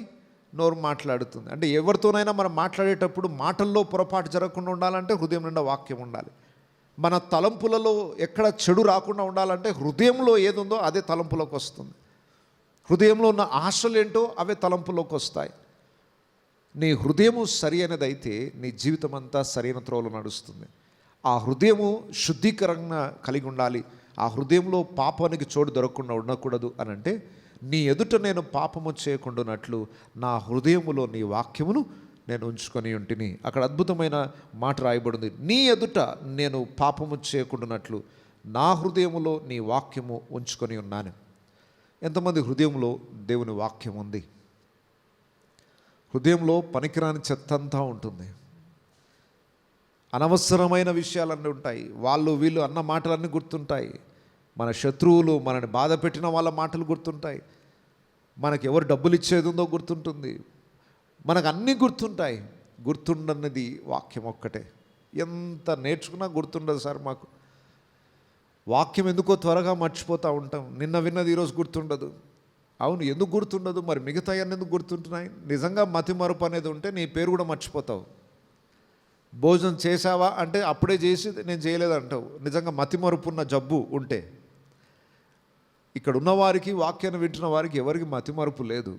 Speaker 1: నోరు మాట్లాడుతుంది. అంటే ఎవరితోనైనా మనం మాట్లాడేటప్పుడు మాటల్లో పొరపాటు జరగకుండా ఉండాలంటే హృదయం నిండా వాక్యం ఉండాలి. మన తలంపులలో ఎక్కడ చెడు రాకుండా ఉండాలంటే హృదయంలో ఏది ఉందో అదే తలంపులోకి వస్తుంది. హృదయంలో ఉన్న ఆశలు ఏంటో అవే తలంపులోకి వస్తాయి. నీ హృదయము సరి అయినదైతే నీ జీవితం అంతా సరైన త్రోవలో నడుస్తుంది. ఆ హృదయము శుద్ధీకరంగా కలిగి ఉండాలి. ఆ హృదయంలో పాపానికి చోటు దొరకకుండా ఉండకూడదు అని అంటే, నీ ఎదుట నేను పాపము చేయకుండానట్లు నా హృదయములో నీ వాక్యమును నేను ఉంచుకొని ఉంటిని. అక్కడ అద్భుతమైన మాట రాయబడింది, నీ ఎదుట నేను పాపము చేయకుండానట్లు నా హృదయములో నీ వాక్యము ఉంచుకొని ఉన్నాను. ఎంతమంది హృదయంలో దేవుని వాక్యం ఉంది? హృదయంలో పనికిరాని చెత్తంతా ఉంటుంది, అనవసరమైన విషయాలన్నీ ఉంటాయి. వాళ్ళు వీళ్ళు అన్న మాటలన్నీ గుర్తుంటాయి. మన శత్రువులు మనని బాధ పెట్టిన వాళ్ళ మాటలు గుర్తుంటాయి. మనకు ఎవరు డబ్బులు ఇచ్చేది ఉందో గుర్తుంటుంది. మనకు అన్నీ గుర్తుంటాయి. గుర్తుండన్నది వాక్యం ఒక్కటే. ఎంత నేర్చుకున్నా గుర్తుండదు సార్ మాకు. వాక్యం ఎందుకో త్వరగా మర్చిపోతూ ఉంటాం. నిన్న విన్నది ఈరోజు గుర్తుండదు. అవును, ఎందుకు గుర్తుండదు? మరి మిగతా అన్నీ ఎందుకు గుర్తుంటున్నాయి? నిజంగా మతి మరుపు అనేది ఉంటే నీ పేరు కూడా మర్చిపోతావు. భోజనం చేసావా అంటే అప్పుడే చేసి నేను చేయలేదంటావు. నిజంగా మతి మరుపు ఉన్న జబ్బు ఉంటే. ఇక్కడ ఉన్నవారికి, వాక్యాన్ని వింటున్న వారికి ఎవరికి మతి మరుపు లేదు.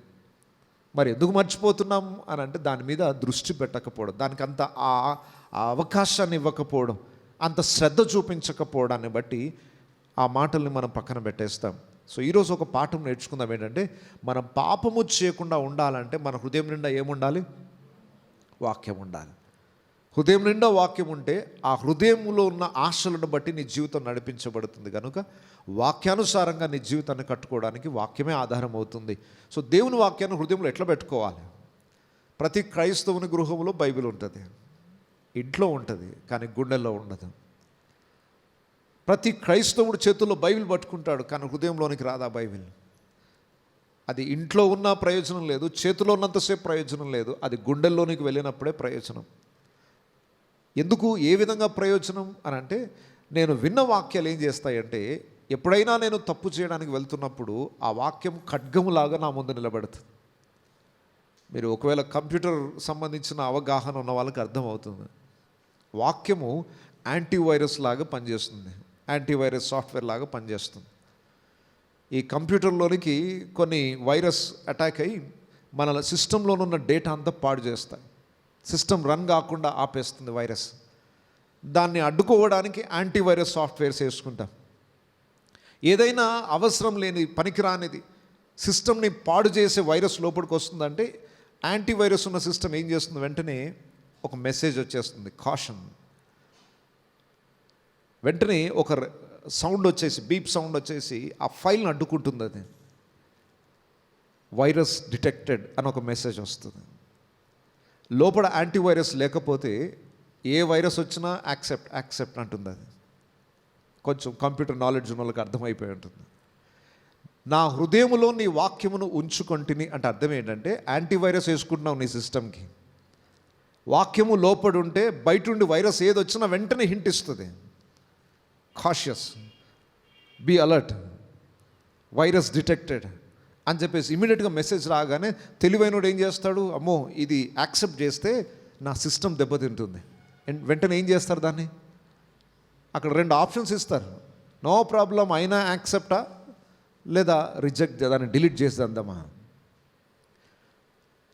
Speaker 1: మరి ఎందుకు మర్చిపోతున్నాం అని అంటే దాని మీద దృష్టి పెట్టకపోవడం, దానికి అంత ఆ అవకాశాన్ని ఇవ్వకపోవడం, అంత శ్రద్ధ చూపించకపోవడాన్ని బట్టి ఆ మాటల్ని మనం పక్కన పెట్టేస్తాం. సో ఈరోజు ఒక పాఠం నేర్చుకుందాం. ఏంటంటే మనం పాపము చేయకుండా ఉండాలంటే మన హృదయం నిండా ఏముండాలి? వాక్యం ఉండాలి. హృదయం నిండా వాక్యం ఉంటే ఆ హృదయంలో ఉన్న ఆశలను బట్టి నీ జీవితం నడిపించబడుతుంది. కనుక వాక్యానుసారంగా నీ జీవితాన్ని కట్టుకోవడానికి వాక్యమే ఆధారం అవుతుంది. సో దేవుని వాక్యాన్ని హృదయంలో ఎట్లా పెట్టుకోవాలి? ప్రతి క్రైస్తవుని గృహంలో బైబిల్ ఉంటుంది, ఇంట్లో ఉంటుంది, కానీ గుండెల్లో ఉండదు. ప్రతి క్రైస్తవుడు చేతుల్లో బైబిల్ పట్టుకుంటాడు, కానీ హృదయంలోనికి రాదా బైబిల్? అది ఇంట్లో ఉన్న ప్రయోజనం లేదు, చేతిలో ఉన్నంతసేపు ప్రయోజనం లేదు, అది గుండెల్లోనికి వెళ్ళినప్పుడే ప్రయోజనం. ఎందుకు, ఏ విధంగా ప్రయోజనం అని అంటే, నేను విన్న వాక్యాలు ఏం చేస్తాయంటే, ఎప్పుడైనా నేను తప్పు చేయడానికి వెళ్తున్నప్పుడు ఆ వాక్యం ఖడ్గములాగా నా ముందు నిలబడుతుంది. మీరు ఒకవేళ కంప్యూటర్ సంబంధించిన అవగాహన ఉన్న వాళ్ళకి అర్థమవుతుంది. వాక్యము యాంటీవైరస్ లాగా పనిచేస్తుంది, యాంటీవైరస్ సాఫ్ట్వేర్ లాగా పనిచేస్తుంది. ఈ కంప్యూటర్లోనికి కొన్ని వైరస్ అటాక్ అయ్యి మన సిస్టంలోనున్న డేటా అంతా పాడు చేస్తాయి. సిస్టమ్ రన్ కాకుండా ఆపేస్తుంది వైరస్. దాన్ని అడ్డుకోవడానికి యాంటీవైరస్ సాఫ్ట్వేర్స్ వేసుకుంటాం. ఏదైనా అవసరం లేని పనికిరానిది సిస్టమ్ని పాడు చేసే వైరస్ లోపలికి వస్తుందంటే యాంటీవైరస్ ఉన్న సిస్టమ్ ఏం చేస్తుంది, వెంటనే ఒక మెసేజ్ వచ్చేస్తుంది, కాషన్. వెంటనే ఒక సౌండ్ వచ్చేసి, బీప్ సౌండ్ వచ్చేసి ఆ ఫైల్ని అడ్డుకుంటుంది. అది వైరస్ డిటెక్టెడ్ అని ఒక మెసేజ్ వస్తుంది. లోపల యాంటీవైరస్ లేకపోతే ఏ వైరస్ వచ్చినా యాక్సెప్ట్ అంటుంది. అది కొంచెం కంప్యూటర్ నాలెడ్జ్ ఉన్న వాళ్ళకి అర్థమైపోయి ఉంటుంది. నా హృదయములో నీ వాక్యమును ఉంచుకొంటిని అంటే అర్థం ఏంటంటే, యాంటీవైరస్ వేసుకుంటున్నావు నీ సిస్టమ్కి. వాక్యము లోపడి ఉంటే బయట ఉండి వైరస్ ఏది వచ్చినా వెంటనే హింట్ ఇస్తుంది. Cautious, be alert, virus detected అని చెప్పేసి ఇమీడియట్గా మెసేజ్ రాగానే తెలివైనడు ఏం చేస్తాడు, అమ్మో ఇది యాక్సెప్ట్ చేస్తే నా సిస్టమ్ దెబ్బతింటుంది. వెంటనే ఏం చేస్తారు, దాన్ని అక్కడ 2 ఆప్షన్స్ ఇస్తారు. నో ప్రాబ్లం, అయినా యాక్సెప్టా లేదా రిజెక్ట్, దాన్ని డిలీట్ చేసేద్దామా.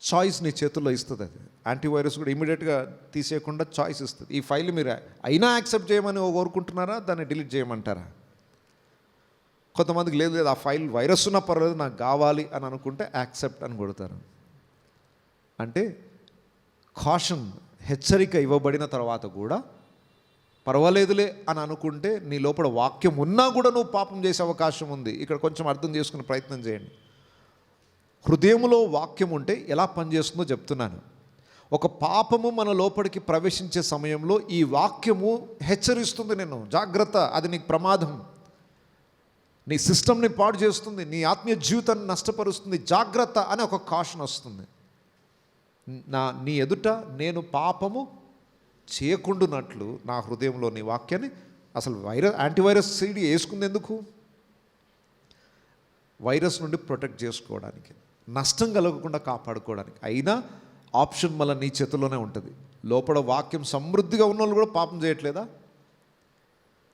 Speaker 1: చాయిస్ నీ చేతుల్లో ఇస్తుంది. అది యాంటీవైరస్ కూడా ఇమీడియట్గా తీసేయకుండా చాయిస్ ఇస్తుంది. ఈ ఫైల్ మీరు అయినా యాక్సెప్ట్ చేయమని కోరుకుంటున్నారా, దాన్ని డిలీట్ చేయమంటారా? కొంతమందికి లేదు, ఆ ఫైల్ వైరస్ ఉన్నా పర్వాలేదు నాకు కావాలి అని అనుకుంటే యాక్సెప్ట్ అని కొడతారు. అంటే కాషన్, హెచ్చరిక ఇవ్వబడిన తర్వాత కూడా పర్వాలేదులే అని అనుకుంటే నీ లోపల వాక్యం ఉన్నా కూడా నువ్వు పాపం చేసే అవకాశం ఉంది. ఇక్కడ కొంచెం అర్థం చేసుకునే ప్రయత్నం చేయండి. హృదయంలో వాక్యం ఉంటే ఎలా పనిచేస్తుందో చెప్తున్నాను. ఒక పాపము మన లోపలికి ప్రవేశించే సమయంలో ఈ వాక్యము హెచ్చరిస్తుంది, నేను జాగ్రత్త, అది నీకు ప్రమాదం, నీ సిస్టమ్ని పాడు చేస్తుంది, నీ ఆత్మీయ జీవితాన్ని నష్టపరుస్తుంది, జాగ్రత్త అని ఒక కాషన్ వస్తుంది. నీ ఎదుట నేను పాపము చేయకుండానట్లు నా హృదయంలో నీ వాక్యాన్ని, అసలు యాంటీవైరస్ సీడీ వేసుకుంది ఎందుకు? వైరస్ నుండి ప్రొటెక్ట్ చేసుకోవడానికి, నష్టం కలగకుండా కాపాడుకోవడానికి. అయినా ఆప్షన్ మళ్ళీ నీ చేతుల్లోనే ఉంటుంది. లోపల వాక్యం సమృద్ధిగా ఉన్న వాళ్ళు కూడా పాపం చేయట్లేదా?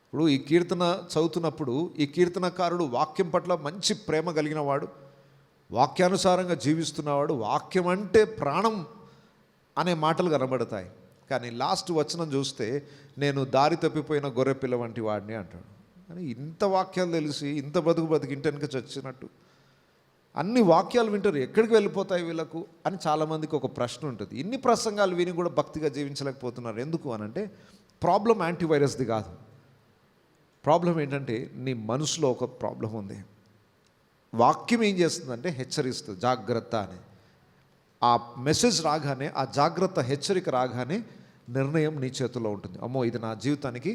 Speaker 1: ఇప్పుడు ఈ కీర్తన చదువుతున్నప్పుడు ఈ కీర్తనకారుడు వాక్యం పట్ల మంచి ప్రేమ కలిగిన వాడు, వాక్యానుసారంగా జీవిస్తున్నవాడు, వాక్యం అంటే ప్రాణం అనే మాటలు కనబడతాయి. కానీ లాస్ట్ వచనం చూస్తే నేను దారి తప్పిపోయిన గొర్రెపిల్ల వంటి వాడిని అంటాడు. అని ఇంత వాక్యాలు తెలిసి ఇంత బతుకు ఇంటెనక చచ్చినట్టు అన్ని వాక్యాలు వింటారు, ఎక్కడికి వెళ్ళిపోతాయి వీళ్ళకు అని చాలామందికి ఒక ప్రశ్న ఉంటుంది. ఇన్ని ప్రసంగాలు విని కూడా భక్తిగా జీవించలేకపోతున్నారు. ఎందుకు అనంటే ప్రాబ్లం యాంటీవైరస్ది కాదు. ప్రాబ్లం ఏంటంటే నీ మనసులో ఒక ప్రాబ్లం ఉంది. వాక్యం ఏం చేస్తుందంటే హెచ్చరిస్తుంది, జాగ్రత్త అని. ఆ మెసేజ్ రాగానే, ఆ జాగ్రత్త హెచ్చరిక రాగానే నిర్ణయం నీ చేతుల్లో ఉంటుంది. అమ్మో ఇది నా జీవితానికి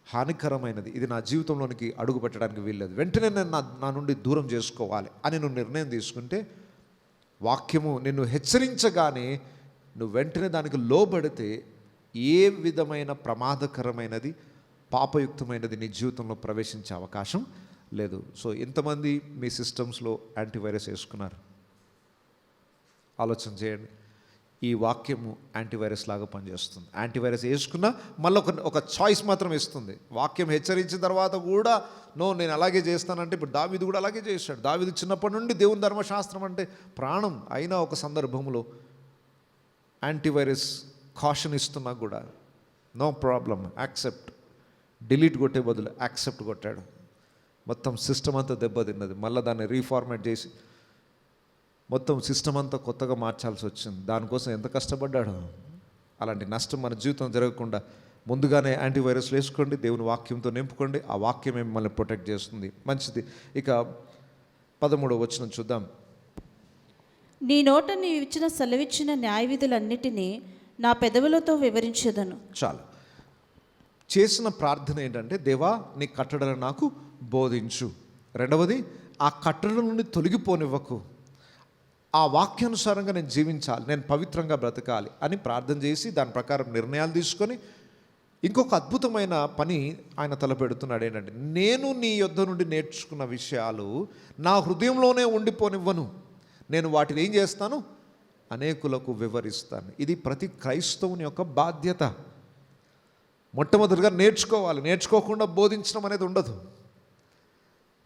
Speaker 1: హానికరమైనది, ఇది నా జీవితంలోనికి అడుగు పెట్టడానికి వీల్లేదు, వెంటనే నేను నా నుండి దూరం చేసుకోవాలి అని నువ్వు నిర్ణయం తీసుకుంటే, వాక్యము నిన్ను హెచ్చరించగానే నువ్వు వెంటనే దానికి లోబడితే ఏ విధమైన ప్రమాదకరమైనది, పాపయుక్తమైనది నీ జీవితంలో ప్రవేశించే అవకాశం లేదు. సో ఎంతమంది మీ సిస్టమ్స్లో యాంటీవైరస్ వేసుకున్నారు? ఆలోచన చేయండి. ఈ వాక్యము యాంటీవైరస్ లాగా పనిచేస్తుంది. యాంటీవైరస్ వేసుకున్నా మళ్ళీ ఒక చాయిస్ మాత్రం ఇస్తుంది. వాక్యం హెచ్చరించిన తర్వాత కూడా నేను అలాగే చేస్తానంటే, ఇప్పుడు దావీదు కూడా అలాగే చేశాడు. దావీదు చిన్నప్పటి నుండి దేవుని ధర్మశాస్త్రం అంటే ప్రాణం. అయినా ఒక సందర్భంలో యాంటీవైరస్ కాషన్ ఇస్తున్నా కూడా నో ప్రాబ్లం, యాక్సెప్ట్, డిలీట్ కొట్టే బదులు యాక్సెప్ట్ కొట్టాడు. మొత్తం సిస్టమ్ అంతా దెబ్బతిన్నది. మళ్ళీ దాన్ని రీఫార్మేట్ చేసి మొత్తం సిస్టమ్ అంతా కొత్తగా మార్చాల్సి వచ్చింది. దానికోసం ఎంత కష్టపడ్డాడు. అలాంటి నష్టం మన జీవితం జరగకుండా ముందుగానే యాంటీవైరస్లు వేసుకోండి, దేవుని వాక్యంతో నింపుకోండి. ఆ వాక్యం మిమ్మల్ని ప్రొటెక్ట్ చేస్తుంది. మంచిది. ఇక 13వ వచనం చూద్దాం.
Speaker 2: నీ నోట నీవు ఇచ్చిన సెలవిచ్చిన న్యాయ విధులన్నిటినీ నా పెదవులతో వివరించేదను.
Speaker 1: చాలు. చేసిన ప్రార్థన ఏంటంటే, దేవా నీ కట్టడలను నాకు బోధించు. రెండవది, ఆ కట్టడల నుండి తొలగిపోనివ్వకు. ఆ వాక్యానుసారంగా నేను జీవించాలి, నేను పవిత్రంగా బ్రతకాలి అని ప్రార్థన చేసి దాని ప్రకారం నిర్ణయాలు తీసుకొని ఇంకొక అద్భుతమైన పని ఆయన తలపెడుతున్నాడు. ఏంటంటే, నేను నీ యొద్ద నుండి నేర్చుకున్న విషయాలు నా హృదయంలోనే ఉండిపోనివ్వను, నేను వాటిని ఏం చేస్తాను, అనేకులకు వివరిస్తాను. ఇది ప్రతి క్రైస్తవుని యొక్క బాధ్యత. మొట్టమొదటిగా నేర్చుకోవాలి. నేర్చుకోకుండా బోధించడం అనేది ఉండదు.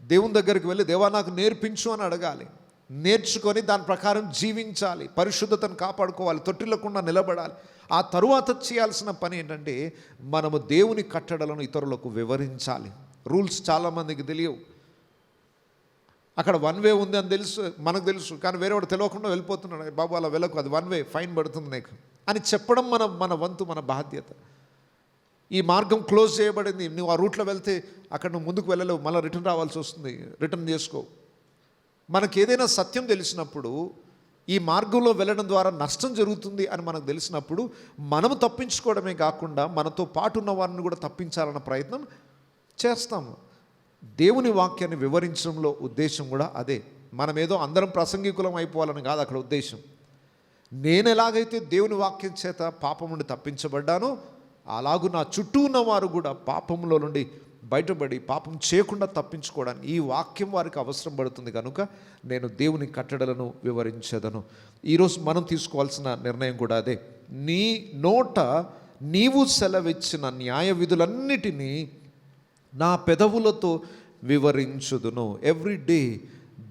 Speaker 1: దేవుని దగ్గరికి వెళ్ళి దేవా నాకు నేర్పించు అని అడగాలి. నేర్చుకొని దాని ప్రకారం జీవించాలి, పరిశుద్ధతను కాపాడుకోవాలి, తొట్టిల్లకుండా నిలబడాలి. ఆ తరువాత చేయాల్సిన పని ఏంటంటే, మనము దేవుని కట్టడలను ఇతరులకు వివరించాలి. రూల్స్ చాలామందికి తెలియవు. అక్కడ 1 వే ఉంది అని తెలుసు, మనకు తెలుసు, కానీ వేరేవాడు తెలియకుండా వెళ్ళిపోతున్నాడు. బాబు అలా వెళ్ళకు, అది 1 వే, ఫైన్ పడుతుంది నీకు అని చెప్పడం మన వంతు, మన బాధ్యత. ఈ మార్గం క్లోజ్ చేయబడింది, నువ్వు ఆ రూట్లో వెళ్తే అక్కడ నువ్వు ముందుకు వెళ్ళలేవు, మళ్ళీ రిటర్న్ రావాల్సి వస్తుంది, రిటర్న్ చేసుకో. మనకు ఏదైనా సత్యం తెలిసినప్పుడు, ఈ మార్గంలో వెళ్ళడం ద్వారా నష్టం జరుగుతుంది అని మనకు తెలిసినప్పుడు, మనము తప్పించుకోవడమే కాకుండా మనతో పాటు ఉన్న వారిని కూడా తప్పించాలన్న ప్రయత్నం చేస్తాము. దేవుని వాక్యాన్ని వివరించడంలో ఉద్దేశం కూడా అదే. మనం ఏదో అందరం ప్రసంగికులం అయిపోవాలని కాదు అక్కడ ఉద్దేశం. నేను ఎలాగైతే దేవుని వాక్యం చేత పాపం నుండి తప్పించబడ్డానో, అలాగూ నా చుట్టూ ఉన్నవారు కూడా పాపంలో నుండి బయటపడి పాపం చేయకుండా తప్పించుకోవడానికి ఈ వాక్యం వారికి అవసరం పడుతుంది. కనుక నేను దేవుని కట్టడలను వివరించేదను. ఈరోజు మనం తీసుకోవాల్సిన నిర్ణయం కూడా అదే. నీ నోట నీవు సెలవిచ్చిన న్యాయ విధులన్నిటినీ నా పెదవులతో వివరించుదును. ఎవ్రీ డే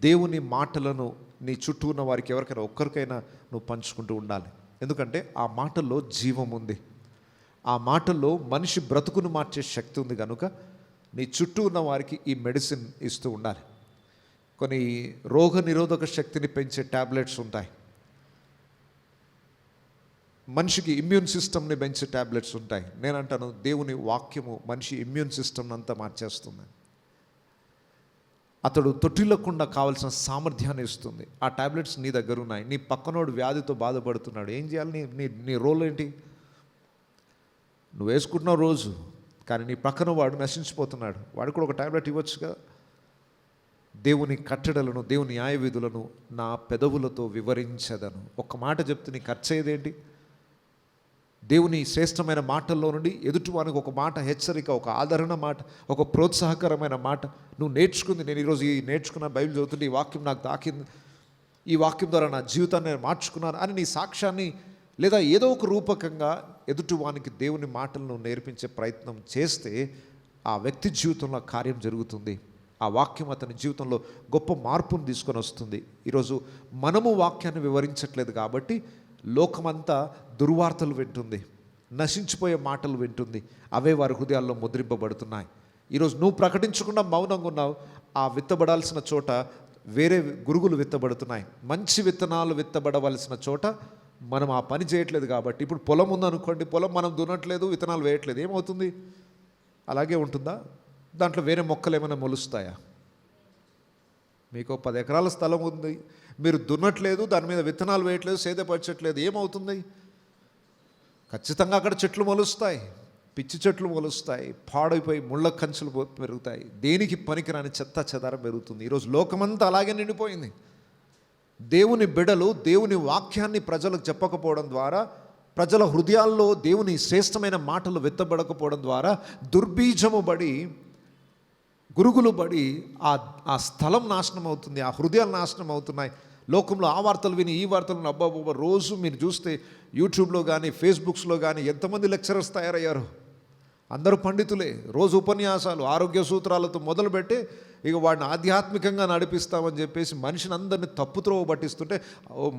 Speaker 1: దేవుని మాటలను నీ చుట్టూ ఉన్న వారికి ఎవరికైనా ఒక్కరికైనా నువ్వు పంచుకుంటూ ఉండాలి. ఎందుకంటే ఆ మాటల్లో జీవం ఉంది, ఆ మాటల్లో మనిషి బ్రతుకును మార్చే శక్తి ఉంది. కనుక నీ చుట్టూ ఉన్న వారికి ఈ మెడిసిన్ ఇస్తూ ఉండాలి. కొన్ని రోగ నిరోధక శక్తిని పెంచే ట్యాబ్లెట్స్ ఉంటాయి, మనిషికి ఇమ్యూన్ సిస్టమ్ని పెంచే ట్యాబ్లెట్స్ ఉంటాయి. నేనంటాను దేవుని వాక్యము మనిషి ఇమ్యూన్ సిస్టమ్ అంతా మార్చేస్తుంది. అతడు తొట్టిల్లకుండా కావాల్సిన సామర్థ్యాన్ని ఇస్తుంది. ఆ ట్యాబ్లెట్స్ నీ దగ్గర ఉన్నాయి. నీ పక్కనోడు వ్యాధితో బాధపడుతున్నాడు, ఏం చేయాలి? నీ రోల్ ఏంటి? నువ్వు వేసుకుంటున్నావు రోజు, కానీ నీ పక్కన వాడు నశించిపోతున్నాడు, వాడు కూడా ఒక ట్యాబ్లెట్ ఇవ్వచ్చుగా. దేవుని కట్టడలను, దేవుని న్యాయ విధులను నా పెదవులతో వివరించదను. ఒక్క మాట చెప్తే నీ ఖర్చు అయ్యేదేంటి? దేవుని శ్రేష్టమైన మాటల్లో నుండి ఎదుటివానికి ఒక మాట హెచ్చరిక, ఒక ఆదరణ మాట, ఒక ప్రోత్సాహకరమైన మాట నువ్వు నేర్చుకుంది. నేను ఈరోజు ఈ నేర్చుకున్న బైబిల్ చదువుతుంటే ఈ వాక్యం నాకు తాకింది, ఈ వాక్యం ద్వారా నా జీవితాన్ని నేను మార్చుకున్నాను అని నీ సాక్ష్యాన్ని లేదా ఏదో ఒక రూపకంగా ఎదుటివానికి దేవుని మాటలను నేర్పించే ప్రయత్నం చేస్తే ఆ వ్యక్తి జీవితంలో కార్యం జరుగుతుంది. ఆ వాక్యం అతని జీవితంలో గొప్ప మార్పును తీసుకొని వస్తుంది. ఈరోజు మనము వాక్యాన్ని వివరించట్లేదు కాబట్టి లోకమంతా దుర్వార్తలు వింటుంది, నశించిపోయే మాటలు వింటుంది, అవే వారి హృదయాల్లో ముద్రింపబడుతున్నాయి. ఈరోజు నువ్వు ప్రకటించకుండా మౌనంగా ఉన్నావు, ఆ విత్తబడాల్సిన చోట వేరే గురుగులు విత్తబడుతున్నాయి. మంచి విత్తనాలు విత్తబడవలసిన చోట మనం ఆ పని చేయట్లేదు. కాబట్టి ఇప్పుడు పొలం ఉందనుకోండి, పొలం మనం దున్నట్లేదు, విత్తనాలు వేయట్లేదు, ఏమవుతుంది? అలాగే ఉంటుందా? దాంట్లో వేరే మొక్కలు ఏమైనా మొలుస్తాయా? మీకు 10 ఎకరాల స్థలం ఉంది, మీరు దున్నట్లేదు, దాని మీద విత్తనాలు వేయట్లేదు, సేదపరచట్లేదు, ఏమవుతుంది? ఖచ్చితంగా అక్కడ చెట్లు మొలుస్తాయి, పిచ్చి చెట్లు మొలుస్తాయి, పాడైపోయి ముళ్ళ కంచులు పెరుగుతాయి, దేనికి పనికిరాని చెత్త చెదారం పెరుగుతుంది. ఈరోజు లోకమంతా అలాగే నిండిపోయింది. దేవుని బిడ్డలు దేవుని వాక్యాన్ని ప్రజలకు చెప్పకపోవడం ద్వారా, ప్రజల హృదయాల్లో దేవుని శ్రేష్టమైన మాటలు విత్తబడకపోవడం ద్వారా దుర్బీజము పడి, గురుగులు పడి ఆ స్థలం నాశనం అవుతుంది, ఆ హృదయాలు నాశనం అవుతున్నాయి. లోకంలో ఆ వార్తలు విని ఈ వార్తలు విని అబ్బాబా రోజు మీరు చూస్తే యూట్యూబ్లో కానీ ఫేస్బుక్స్లో కానీ ఎంతమంది లెక్చరర్స్ తయారయ్యారు. అందరూ పండితులే, రోజు ఉపన్యాసాలు, ఆరోగ్య సూత్రాలతో మొదలుపెట్టి ఇక వాడిని ఆధ్యాత్మికంగా నడిపిస్తామని చెప్పేసి మనిషిని అందరిని తప్పుత్రోవ పట్టిస్తుంటే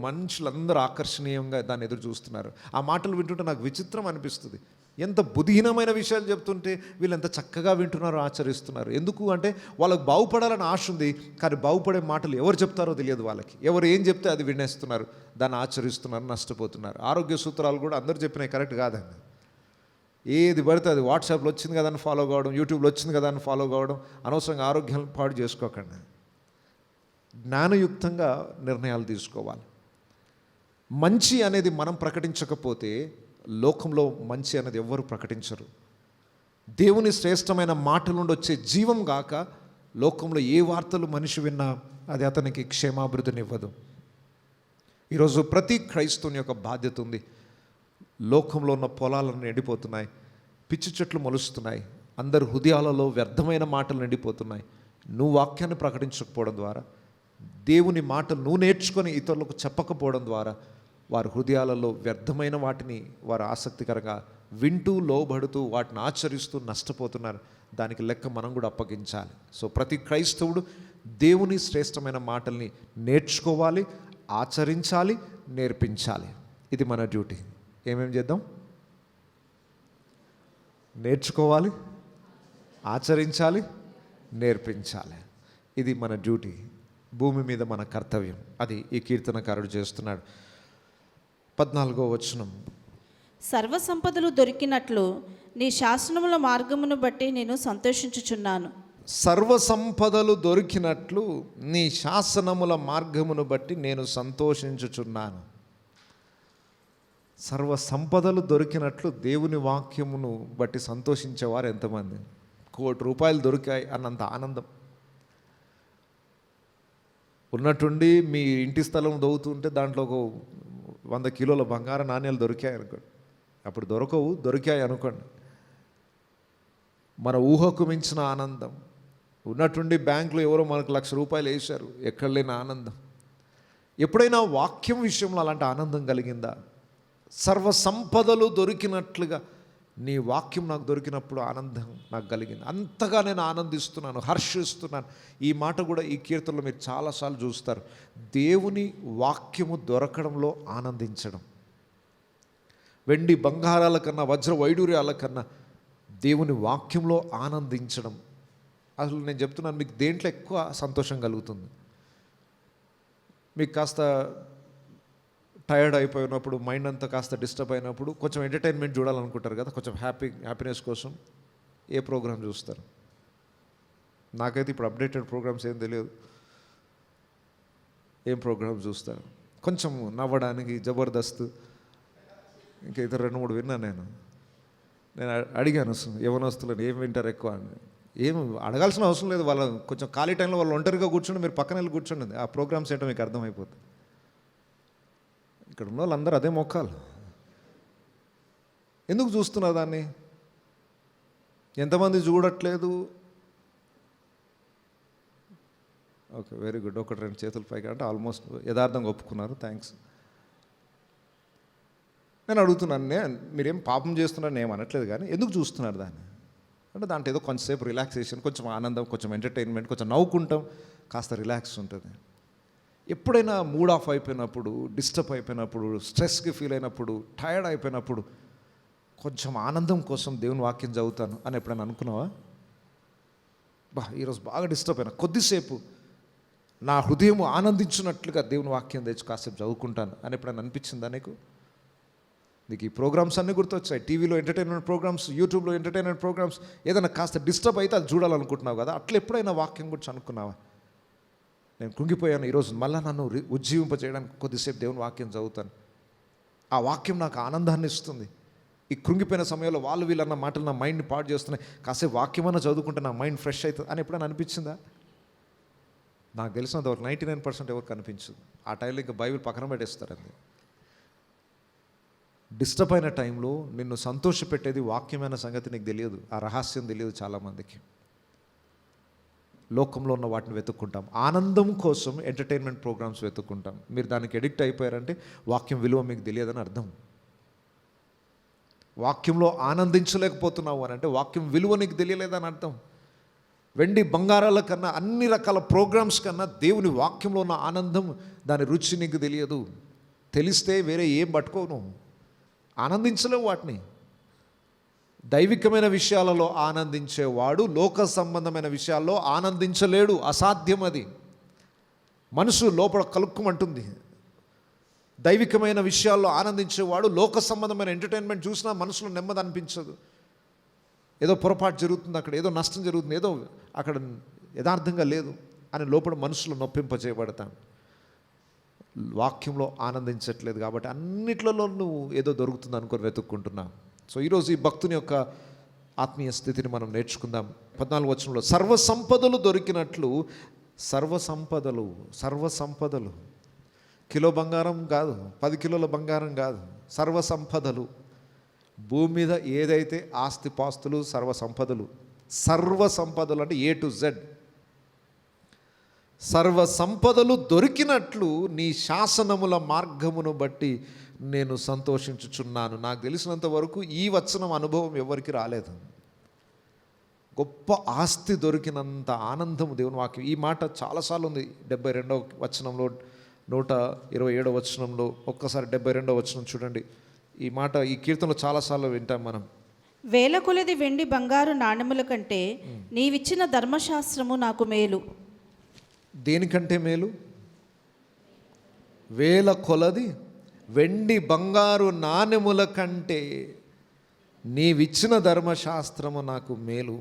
Speaker 1: మనుషులందరూ ఆకర్షణీయంగా దాన్ని ఎదురు చూస్తున్నారు. ఆ మాటలు వింటుంటే నాకు విచిత్రం అనిపిస్తుంది. ఎంత బుద్ధిహీనమైన విషయాలు చెప్తుంటే వీళ్ళు ఎంత చక్కగా వింటున్నారో, ఆచరిస్తున్నారు. ఎందుకు అంటే వాళ్ళకు బాగుపడాలని ఆశ ఉంది, కానీ బాగుపడే మాటలు ఎవరు చెప్తారో తెలియదు వాళ్ళకి. ఎవరు ఏం చెప్తే అది వినేస్తున్నారు, దాన్ని ఆచరిస్తున్నారు, నష్టపోతున్నారు. ఆరోగ్య సూత్రాలు కూడా అందరూ చెప్పినవి కరెక్ట్ కాదండి. ఏది పడితే అది వాట్సాప్లో వచ్చింది కదా అని ఫాలో కావడం, యూట్యూబ్లో వచ్చింది కదా అని ఫాలో కావడం, అనవసరంగా ఆరోగ్యం పాడు చేసుకోకండి. జ్ఞానయుక్తంగా నిర్ణయాలు తీసుకోవాలి. మంచి అనేది మనం ప్రకటించకపోతే లోకంలో మంచి అనేది ఎవ్వరు ప్రకటించరు. దేవుని శ్రేష్టమైన మాటల నుండి వచ్చే జీవం గాక లోకంలో ఏ వార్తలు మనిషి విన్నా అది అతనికి క్షేమాభివృద్ధినివ్వదు. ఈరోజు ప్రతి క్రైస్తవుని యొక్క బాధ్యత ఉంది. లోకంలో ఉన్న పొలాలను ఎండిపోతున్నాయి, పిచ్చి చెట్లు మొలుస్తున్నాయి, అందరి హృదయాలలో వ్యర్థమైన మాటలు నిండిపోతున్నాయి. నువ్వు వాక్యాన్ని ప్రకటించకపోవడం ద్వారా, దేవుని మాటలు నువ్వు నేర్చుకొని ఇతరులకు చెప్పకపోవడం ద్వారా వారి హృదయాలలో వ్యర్థమైన వాటిని వారు ఆసక్తికరంగా వింటూ, లోబడుతూ, వాటిని ఆచరిస్తూ నష్టపోతున్నారు. దానికి లెక్క మనం కూడా అప్పగించాలి. సో ప్రతి క్రైస్తవుడు దేవుని శ్రేష్టమైన మాటల్ని నేర్చుకోవాలి, ఆచరించాలి, నేర్పించాలి. ఇది మన డ్యూటీ. ఏమేం చేద్దాం? నేర్చుకోవాలి, ఆచరించాలి, నేర్పించాలి. ఇది మన డ్యూటీ, భూమి మీద మన కర్తవ్యం. అది ఈ కీర్తనకారుడు చేస్తున్నాడు. 14వ వచనం,
Speaker 2: సర్వసంపదలు దొరికినట్లు నీ శాసనముల మార్గమును బట్టి నేను సంతోషించుచున్నాను.
Speaker 1: సర్వసంపదలు దొరికినట్లు నీ శాసనముల మార్గమును బట్టి నేను సంతోషించుచున్నాను. సర్వసంపదలు దొరికినట్లు దేవుని వాక్యమును బట్టి సంతోషించేవారు ఎంతమంది? ₹1,00,00,000 దొరికాయి అన్నంత ఆనందం. ఉన్నట్టుండి మీ ఇంటి స్థలం దొవుతుంటే దాంట్లో ఒక 100 కిలోల బంగారు నాణ్యాలు దొరికాయి అనుకోండి. అప్పుడు దొరకవు, దొరికాయి అనుకోండి. మన ఊహకు మించిన ఆనందం. ఉన్నట్టుండి బ్యాంకులో ఎవరో మనకు ₹1,00,000 వేశారు, ఎక్కడ లేని ఆనందం. ఎప్పుడైనా వాక్యం విషయంలో అలాంటి ఆనందం కలిగిందా? సర్వసంపదలు దొరికినట్లుగా నీ వాక్యం నాకు దొరికినప్పుడు ఆనందం నాకు కలిగింది. అంతగా నేను ఆనందిస్తున్నాను, హర్షిస్తున్నాను. ఈ మాట కూడా ఈ కీర్తనలో మీరు చాలాసార్లు చూస్తారు. దేవుని వాక్యము దొరకడంలో ఆనందించడం. వెండి బంగారాల కన్నా, వజ్ర వైడూర్యాల కన్నా దేవుని వాక్యంలో ఆనందించడం. అసలు నేను చెప్తున్నాను, మీకు దేంట్లో ఎక్కువ సంతోషం కలుగుతుంది? మీకు కాస్త టైర్డ్ అయిపోయినప్పుడు, మైండ్ అంతా కాస్త డిస్టర్బ్ అయినప్పుడు కొంచెం ఎంటర్టైన్మెంట్ చూడాలనుకుంటారు కదా, కొంచెం హ్యాపీనెస్ కోసం ఏ ప్రోగ్రామ్ చూస్తారు? నాకైతే ఇప్పుడు అప్డేటెడ్ ప్రోగ్రామ్స్ ఏం తెలియదు. ఏం ప్రోగ్రామ్ చూస్తారు? కొంచెం నవ్వడానికి జబర్దస్త్, ఇంకా ఇతర 2-3 విన్నాను. నేను అడిగాను యవనస్తులను ఏం వింటారు ఎక్కువ అని. ఏం అడగాల్సిన అవసరం లేదు. వాళ్ళ కొంచెం ఖాళీ టైంలో వాళ్ళు ఒంటరిగా కూర్చోండి, మీరు పక్కన వెళ్ళి కూర్చోండి, ఆ ప్రోగ్రామ్స్ ఏంటో మీకు అర్థమైపోతుంది. ఇక్కడ ఉన్న వాళ్ళందరూ అదే మొక్కాలు. ఎందుకు చూస్తున్నారు దాన్ని? ఎంతమంది చూడట్లేదు? Okay, very good. 1-2 చేతులు పైకి అంటే ఆల్మోస్ట్ యథార్థంగా ఒప్పుకున్నారు. థ్యాంక్స్. నేను అడుగుతున్నాను, మీరేం పాపం చేస్తున్నారని ఏం అనట్లేదు, కానీ ఎందుకు చూస్తున్నారు దాన్ని అంటే దాంట్లో ఏదో కొంచెంసేపు రిలాక్సేషన్, కొంచెం ఆనందం, కొంచెం ఎంటర్టైన్మెంట్, కొంచెం నవ్వుకుంటాం, కాస్త రిలాక్స్ ఉంటుంది. ఎప్పుడైనా మూడ్ ఆఫ్ అయిపోయినప్పుడు, డిస్టర్బ్ అయిపోయినప్పుడు, స్ట్రెస్కి ఫీల్ అయినప్పుడు, టైర్డ్ అయిపోయినప్పుడు కొంచెం ఆనందం కోసం దేవుని వాక్యం చదువుతాను అని ఎప్పుడైనా అనుకున్నావా? ఈరోజు బాగా డిస్టర్బ్ అయినా కొద్దిసేపు నా హృదయం ఆనందించినట్లుగా దేవుని వాక్యం తెచ్చి కాసేపు చదువుకుంటాను అని ఎప్పుడైనా అనిపించిందా నీకు? నీకు ఈ ప్రోగ్రామ్స్ అన్నీ గుర్తొచ్చాయి. టీవీలో ఎంటర్టైన్మెంట్ ప్రోగ్రామ్స్, యూట్యూబ్లో ఎంటర్టైన్మెంట్ ప్రోగ్రామ్స్. ఏదైనా కాస్త డిస్టర్బ్ అయితే అది చూడాలనుకుంటున్నావు కదా, అట్లా ఎప్పుడైనా వాక్యం గురించి అనుకున్నావా? నేను కృంగిపోయాను, ఈరోజు మళ్ళీ నన్ను ఉజ్జీవింపజేయడానికి కొద్దిసేపు దేవుని వాక్యం చదువుతాను. ఆ వాక్యం నాకు ఆనందాన్ని ఇస్తుంది. ఈ కృంగిపోయిన సమయంలో వాళ్ళు వీళ్ళన్న మాటలు నా మైండ్ని పాడు చేస్తున్నాయి, కాసేపు వాక్యమన్నా చదువుకుంటే నా మైండ్ ఫ్రెష్ అవుతుంది అని ఎప్పుడైనా అనిపించిందా? నాకు తెలిసినంత వరకు 99% ఎవరికి అనిపించదు. ఆ టైంలో ఇంకా బైబిల్ పక్కన పెట్టేస్తారండి. డిస్టర్బ్ అయిన టైంలో నిన్ను సంతోషపెట్టేది వాక్యమైన సంగతి నీకు తెలియదు. ఆ రహస్యం తెలియదు చాలామందికి. లోకంలో ఉన్న వాటిని వెతుక్కుంటాం, ఆనందం కోసం ఎంటర్టైన్మెంట్ ప్రోగ్రామ్స్ వెతుక్కుంటాం. మీరు దానికి ఎడిక్ట్ అయిపోయారంటే వాక్యం విలువ మీకు తెలియదని అర్థం. వాక్యంలో ఆనందించలేకపోతున్నావు అని అంటే వాక్యం విలువ నీకు తెలియలేదని అర్థం. వెండి బంగారాల కన్నా, అన్ని రకాల ప్రోగ్రామ్స్ కన్నా దేవుని వాక్యంలో ఉన్న ఆనందం, దాని రుచి నీకు తెలియదు. తెలిస్తే వేరే ఏం పట్టుకోను, ఆనందించలేవు వాటిని. దైవికమైన విషయాలలో ఆనందించేవాడు లోక సంబంధమైన విషయాల్లో ఆనందించలేడు, అసాధ్యం అది. మనసు లోపల కలుక్కుమంటుంది. దైవికమైన విషయాల్లో ఆనందించేవాడు లోక సంబంధమైన ఎంటర్టైన్మెంట్ చూసినా మనసులో నెమ్మది అనిపించదు. ఏదో పొరపాటు జరుగుతుంది, అక్కడ ఏదో నష్టం జరుగుతుంది, ఏదో అక్కడ యథార్థంగా లేదు అని లోపల మనసులో నొప్పింపజేయబడతాను. వాక్యంలో ఆనందించట్లేదు కాబట్టి అన్నిట్లలో నువ్వు ఏదో దొరుకుతుంది అనుకొని వెతుక్కుంటున్నావు. సో ఈరోజు ఈ భక్తుని యొక్క ఆత్మీయ స్థితిని మనం నేర్చుకుందాం. 14వ వచనంలో సర్వసంపదలు దొరికినట్లు, సర్వసంపదలు కిలో బంగారం కాదు, 10 కిలోల బంగారం కాదు, సర్వసంపదలు. భూమి మీద ఏదైతే ఆస్తిపాస్తులు, సర్వసంపదలు అంటే A to Z, సర్వసంపదలు దొరికినట్లు నీ శాసనముల మార్గమును బట్టి నేను సంతోషించుచున్నాను. నాకు తెలిసినంత వరకు ఈ వచనం అనుభవం ఎవరికి రాలేదు. గొప్ప ఆస్తి దొరికినంత ఆనందం దేవుని వాక్యం. ఈ మాట చాలాసార్లు ఉంది. 72వ వచనంలో, 127వ వచనంలో, ఒక్కసారి 72వ వచనం చూడండి. ఈ మాట, ఈ కీర్తనలో చాలాసార్లు వింటాం మనం.
Speaker 2: వేల కొలది వెండి బంగారు నాణెముల కంటే నీవిచ్చిన ధర్మశాస్త్రము నాకు మేలు.
Speaker 1: దేనికంటే మేలు? వేల కొలది వెండి బంగారు నాణెముల కంటే నీవిచ్చిన ధర్మశాస్త్రము నాకు మేలు.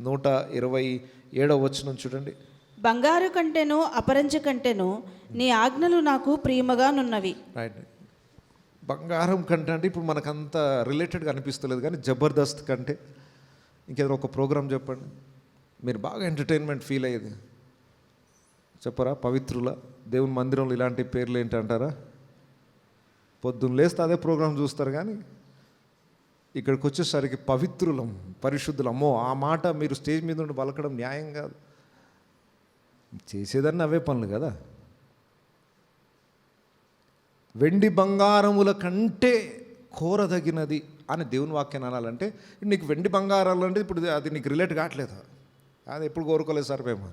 Speaker 1: 127వ వచనం చూడండి.
Speaker 2: బంగారు కంటేను అపరంజి కంటేను నీ ఆజ్ఞలు నాకు ప్రియముగానున్నవి.
Speaker 1: రైట్. బంగారం కంటే అంటే ఇప్పుడు మనకంత రిలేటెడ్గా అనిపిస్తలేదు, కానీ జబర్దస్త్ కంటే ఇంకేదైనా ఒక ప్రోగ్రాం చెప్పండి మీరు బాగా ఎంటర్టైన్మెంట్ ఫీల్ అయ్యేది. చెప్పరా? పవిత్రుల దేవుని మందిరంలో ఇలాంటి పేర్లు ఏంటి అంటారా? పొద్దున్న లేస్తే అదే ప్రోగ్రాం చూస్తారు, కానీ ఇక్కడికి వచ్చేసరికి పవిత్రులం, పరిశుద్ధులం. అమ్మో, ఆ మాట మీరు స్టేజ్ మీద ఉండి పలకడం న్యాయం కాదు. చేసేదాన్ని అవే పనులు కదా. వెండి బంగారముల కంటే కోరదగినది అని దేవుని వాక్యాన్ని అనాలంటే, నీకు వెండి బంగారాలు అంటే ఇప్పుడు అది నీకు రిలేట్ కావట్లేదు. అది ఎప్పుడు కోరుకోలేదు సార్ మేము.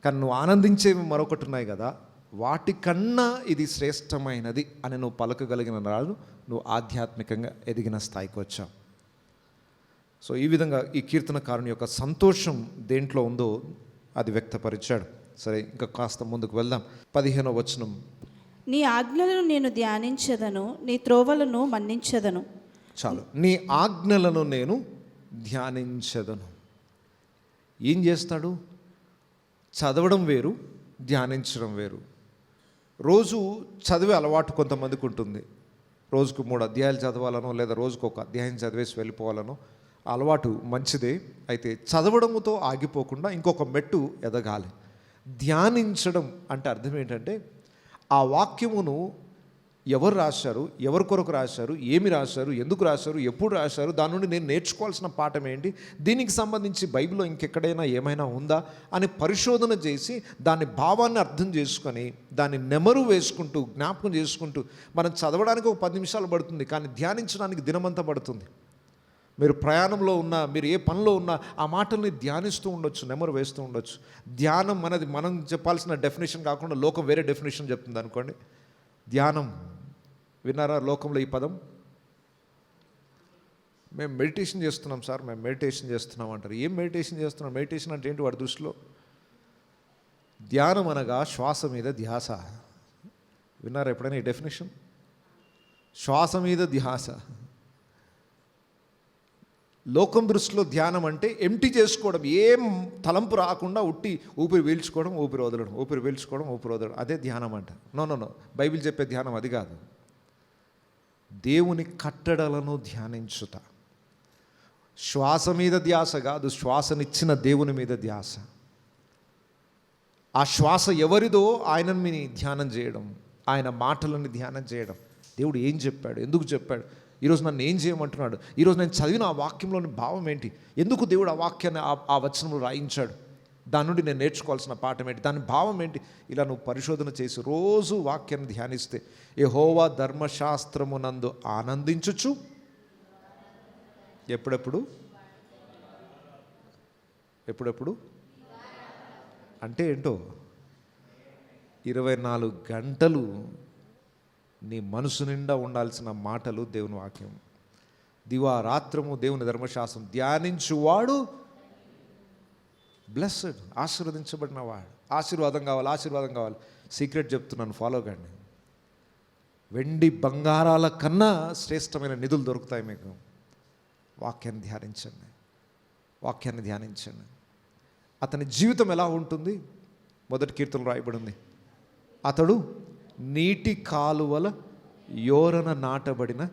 Speaker 1: కానీ నువ్వు ఆనందించేవి మరొకటి ఉన్నాయి కదా, వాటికన్నా ఇది శ్రేష్టమైనది అని నువ్వు పలకగలిగిన నాడు నువ్వు ఆధ్యాత్మికంగా ఎదిగిన స్థాయికి వచ్చావు. సో ఈ విధంగా ఈ కీర్తనకారుని యొక్క సంతోషం దేంట్లో ఉందో అది వ్యక్తపరిచాడు. సరే, ఇంకా కాస్త ముందుకు వెళ్దాం. 15వ వచనం.
Speaker 2: నీ ఆజ్ఞలను నేను ధ్యానించదను, నీ త్రోవలను మన్నించదను.
Speaker 1: చాలు. నీ ఆజ్ఞలను నేను ధ్యానించదను. ఏం చేస్తాడు? చదవడం వేరు, ధ్యానించడం వేరు. రోజు చదివే అలవాటు కొంతమందికి ఉంటుంది. రోజుకు 3 అధ్యాయాలు చదవాలనో, లేదా రోజుకు 1 అధ్యాయం చదివేసి వెళ్ళిపోవాలనో అలవాటు మంచిదే. అయితే చదవడముతో ఆగిపోకుండా ఇంకొక మెట్టు ఎదగాలి. ధ్యానించడం అంటే అర్థం ఏంటంటే, ఆ వాక్యమును ఎవరు రాశారు, ఎవరి కొరకు రాశారు, ఏమి రాశారు, ఎందుకు రాశారు, ఎప్పుడు రాశారు, దాని నుండి నేను నేర్చుకోవాల్సిన పాఠం ఏంటి, దీనికి సంబంధించి బైబిల్లో ఇంకెక్కడైనా ఏమైనా ఉందా అని పరిశోధన చేసి దాని భావాన్ని అర్థం చేసుకొని దాన్ని నెమరు వేసుకుంటూ, జ్ఞాపకం చేసుకుంటూ, మనం చదవడానికి ఒక 10 నిమిషాలు పడుతుంది, కానీ ధ్యానించడానికి దినమంతా పడుతుంది. మీరు ప్రయాణంలో ఉన్నా, మీరు ఏ పనిలో ఉన్నా ఆ మాటల్ని ధ్యానిస్తూ ఉండొచ్చు, నెమరు వేస్తూ ఉండొచ్చు. ధ్యానం అనేది మనం చెప్పాల్సిన డెఫినేషన్ కాకుండా లోకం వేరే డెఫినేషన్ చెప్తుంది అనుకోండి. ధ్యానం విన్నారా? లోకంలో ఈ పదం, మేము మెడిటేషన్ చేస్తున్నాం సార్, మేము మెడిటేషన్ చేస్తున్నాం అంటారు. ఏం మెడిటేషన్ చేస్తున్నాం? మెడిటేషన్ అంటే ఏంటి వాడి దృష్టిలో? ధ్యానం అనగా శ్వాస మీద ధ్యాస. విన్నారా ఎప్పుడైనా ఈ డెఫినేషన్? శ్వాస మీద ధ్యాస. లోకం దృష్టిలో ధ్యానం అంటే ఎంటీ చేసుకోవడం, ఏం తలంపు రాకుండా ఉట్టి ఊపిరి పీల్చుకోవడం, ఊపిరి వదలడం, ఊపిరి పీల్చుకోవడం, ఊపిరి వదలడం, అదే ధ్యానం అంట. నో, బైబిల్ చెప్పే ధ్యానం అది కాదు. దేవుని కట్టడలను ధ్యానించుట. శ్వాస మీద ధ్యాస కాదు, శ్వాసనిచ్చిన దేవుని మీద ధ్యాస. ఆ శ్వాస ఎవరిదో ఆయనని ధ్యానం చేయడం, ఆయన మాటలను ధ్యానం చేయడం. దేవుడు ఏం చెప్పాడు, ఎందుకు చెప్పాడు, ఈరోజు నన్ను ఏం చేయమంటున్నాడు, ఈరోజు నేను చదివిన ఆ వాక్యంలోని భావం ఏంటి, ఎందుకు దేవుడు ఆ వాక్యాన్ని ఆ వచనంలో రాయించాడు, దాని నుండి నేను నేర్చుకోవాల్సిన పాఠం ఏంటి, దాని భావం ఏంటి, ఇలా నువ్వు పరిశోధన చేసి రోజు వాక్యాన్ని ధ్యానిస్తే యెహోవా ధర్మశాస్త్రమునందు ఆనందించుచు ఎప్పుడెప్పుడు ఎప్పుడెప్పుడు అంటే ఏంటో 24 గంటలు నీ మనసు నిండా ఉండాల్సిన మాటలు దేవుని వాక్యం. దివారాత్రము దేవుని ధర్మశాస్త్రం ధ్యానించువాడు బ్లెస్డ్, ఆశీర్వదించబడినవాడు. ఆశీర్వాదం కావాలి. సీక్రెట్ చెప్తున్నాను, ఫాలో కండి. వెండి బంగారాల కన్నా శ్రేష్టమైన నిధులు దొరుకుతాయి మీకు. వాక్యాన్ని ధ్యానించండి. అతని జీవితం ఎలా ఉంటుంది? మొదటి కీర్తనలో రాయబడింది, అతడు నీటి కాలువల యోరన నాటబడిన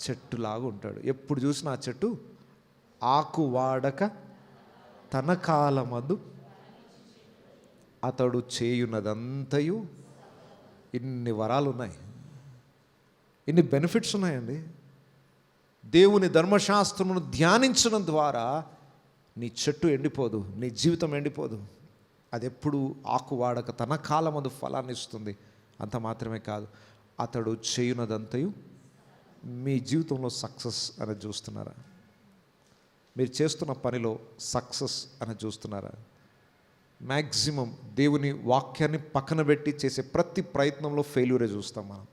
Speaker 1: చెట్టులాగా ఉంటాడు. ఎప్పుడు చూసినా ఆ చెట్టు ఆకు వాడక తన కాలమందు అతడు చేయున్నదంతయు. ఇన్ని వరాలు ఉన్నాయి, ఇన్ని బెనిఫిట్స్ ఉన్నాయండి. దేవుని ధర్మశాస్త్రమును ధ్యానించడం ద్వారా నీ చెట్టు ఎండిపోదు, నీ జీవితం ఎండిపోదు. అది ఎప్పుడు ఆకు వాడక తన కాలమందు ఫలాన్ని ఇస్తుంది. అంత మాత్రమే కాదు, అతడు చేయునదంతయు. మీ జీవితంలో సక్సెస్ అనేది చూస్తున్నారా? మీరు చేస్తున్న పనిలో సక్సెస్ అనేది చూస్తున్నారా? మ్యాక్సిమం దేవుని వాక్యాన్ని పక్కన పెట్టి చేసే ప్రతి ప్రయత్నంలో ఫెయిల్యూరే చూస్తాం మనం.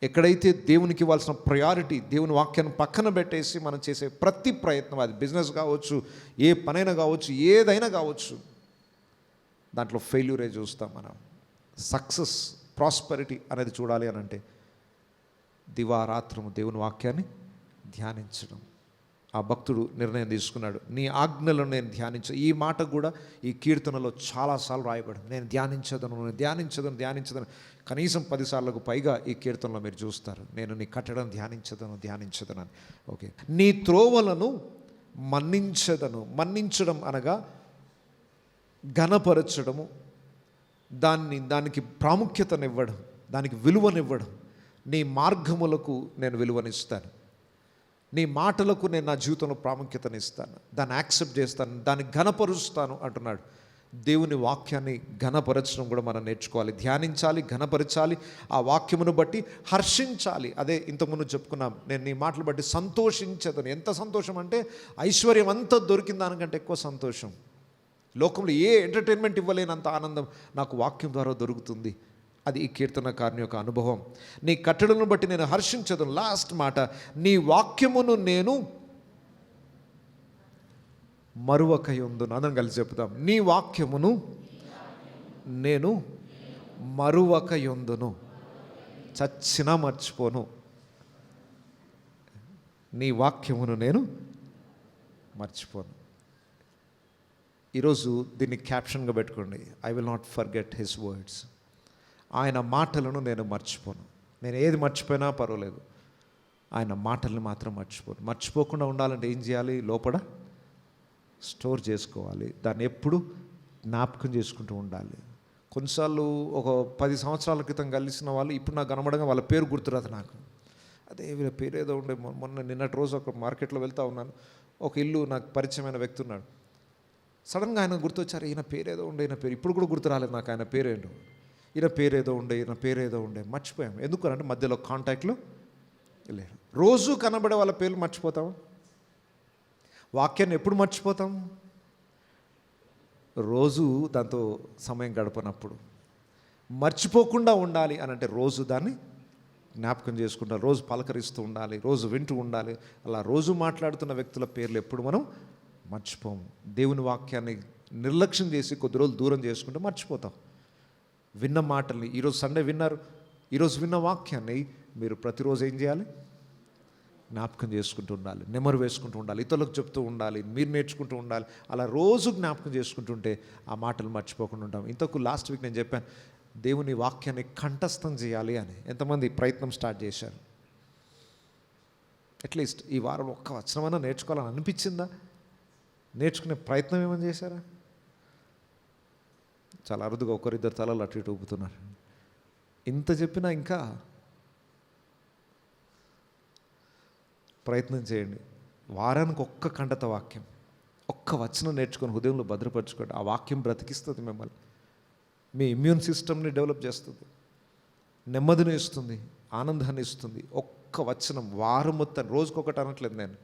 Speaker 1: ఎక్కడైతే దేవునికి ఇవ్వాల్సిన ప్రయారిటీ, దేవుని వాక్యాన్ని పక్కన పెట్టేసి మనం చేసే ప్రతి ప్రయత్నం, అది బిజినెస్ కావచ్చు, ఏ పనైనా కావచ్చు, ఏదైనా కావచ్చు, దాంట్లో ఫెయిల్యూరే చూస్తాం మనం. సక్సెస్, ప్రాస్పెరిటీ అనేది చూడాలి అని అంటే దివారాత్రము దేవుని వాక్యాన్ని ధ్యానించడం. ఆ భక్తుడు నిర్ణయం తీసుకున్నాడు, నీ ఆజ్ఞలను నేను ఈ మాట కూడా ఈ కీర్తనలో చాలాసార్లు రాయబడింది. నేను ధ్యానించదను కనీసం 10 సార్లకు పైగా ఈ కీర్తనలో మీరు చూస్తారు. నేను నీ కట్టడం ధ్యానించదను అని. ఓకే, నీ త్రోవలను మన్నించడం అనగా ఘనపరచడము, దానికి ప్రాముఖ్యతనివ్వడం, దానికి విలువనివ్వడం. నీ మార్గములకు నేను విలువనిస్తాను, నీ మాటలకు నేను నా జీవితంలో ప్రాముఖ్యతనిస్తాను, దాన్ని యాక్సెప్ట్ చేస్తాను, దాన్ని ఘనపరుస్తాను అంటున్నాడు. దేవుని వాక్యాన్ని ఘనపరచడం కూడా మనం నేర్చుకోవాలి. ధ్యానించాలి, ఘనపరచాలి, ఆ వాక్యమును బట్టి హర్షించాలి. అదే ఇంతకుముందు చెప్పుకున్నాం, నేను నీ మాటలు బట్టి సంతోషించదను. ఎంత సంతోషం అంటే ఐశ్వర్యం అంతా దొరికిన దానికంటే ఎక్కువ సంతోషం. లోకంలో ఏ ఎంటర్టైన్మెంట్ ఇవ్వలేనంత ఆనందం నాకు వాక్యం ద్వారా దొరుకుతుంది. అది ఈ కీర్తనకారుని యొక్క అనుభవం. నీ కట్టడలను బట్టి నేను హర్షించదను. లాస్ట్ మాట, నీ వాక్యమును నేను మరువకయుందును. అందరం కలిసి చెప్తాం, నీ వాక్యమును నేను మరువకయుందును. చచ్చినా మర్చిపోను. నీ వాక్యమును నేను మర్చిపోను. ఈరోజు దీన్ని క్యాప్షన్గా పెట్టుకోండి, I will not forget his words. ఆయన మాటలను నేను మర్చిపోను. నేను ఏది మర్చిపోయినా పర్వాలేదు, ఆయన మాటల్ని మాత్రం మర్చిపోకుండా ఉండాలంటే ఏం చేయాలి? లోపల స్టోర్ చేసుకోవాలి, దాన్ని ఎప్పుడు జ్ఞాపకం చేసుకుంటూ ఉండాలి. కొన్నిసార్లు ఒక 10 సంవత్సరాల క్రితం కలిసిన వాళ్ళు ఇప్పుడు నాకు కనబడంగా వాళ్ళ పేరు గుర్తురాదు నాకు. అదే వీళ్ళ పేరు ఏదో ఉండే. నిన్నటి రోజు ఒక మార్కెట్లో వెళ్తూ ఉన్నాను, ఒక ఇల్లు నాకు పరిచయమైన వ్యక్తి ఉన్నాడు. సడన్గా ఆయన గుర్తొచ్చారు, ఈయన పేరేదో ఉండే, ఈయన పేరు ఇప్పుడు కూడా గుర్తు రాలేదు నాకు. ఆయన పేరేంటో, ఈయన పేరేదో ఉండే మర్చిపోయాం. ఎందుకంటే మధ్యలో కాంటాక్ట్లో లేరు. రోజు కనబడే వాళ్ళ పేర్లు మర్చిపోతాం. వాక్యాన్ని ఎప్పుడు మర్చిపోతాం? రోజు దాంతో సమయం గడపనప్పుడు. మర్చిపోకుండా ఉండాలి అని అంటే రోజు దాన్ని జ్ఞాపకం చేసుకుంటారు, రోజు పలకరిస్తూ ఉండాలి, రోజు వింటూ ఉండాలి. అలా రోజు మాట్లాడుతున్న వ్యక్తుల పేర్లు ఎప్పుడు మనం మర్చిపోము. దేవుని వాక్యాన్ని నిర్లక్ష్యం చేసి కొద్ది రోజులు దూరం చేసుకుంటే మర్చిపోతాం. విన్న మాటల్ని, ఈరోజు సండే విన్నారు, ఈరోజు విన్న వాక్యాన్ని మీరు ప్రతిరోజు ఏం చేయాలి? జ్ఞాపకం చేసుకుంటూ ఉండాలి, నెమరు వేసుకుంటూ ఉండాలి, ఇతరులకు చెప్తూ ఉండాలి, మీరు నేర్చుకుంటూ ఉండాలి. అలా రోజు జ్ఞాపకం చేసుకుంటుంటే ఆ మాటలు మర్చిపోకుండా ఉంటాం. ఇంతకు లాస్ట్ వీక్ నేను చెప్పాను, దేవుని వాక్యాన్ని కంఠస్థం చేయాలి అని. ఎంతమంది ప్రయత్నం స్టార్ట్ చేశారు? అట్లీస్ట్ ఈ వారం ఒక్క వచనమైనా నేర్చుకోవాలని అనిపించిందా? నేర్చుకునే ప్రయత్నం ఏమని చేశారా? చాలా అరుదుగా ఒకరిద్దరు తలలు అటు ఇటు ఊపుతున్నారు. ఇంత చెప్పినా ఇంకా ప్రయత్నం చేయండి. వారానికి ఒక్క ఖండత వాక్యం, ఒక్క వచనం నేర్చుకొని హృదయంలో భద్రపరచుకోండి. ఆ వాక్యం బ్రతికిస్తుంది మిమ్మల్ని, మీ ఇమ్యూన్ సిస్టమ్ని డెవలప్ చేస్తుంది, నెమ్మదిని ఇస్తుంది, ఆనందాన్ని ఇస్తుంది. ఒక్క వచనం వారం మొత్తం, రోజుకొకటి అనట్లేదు నేను,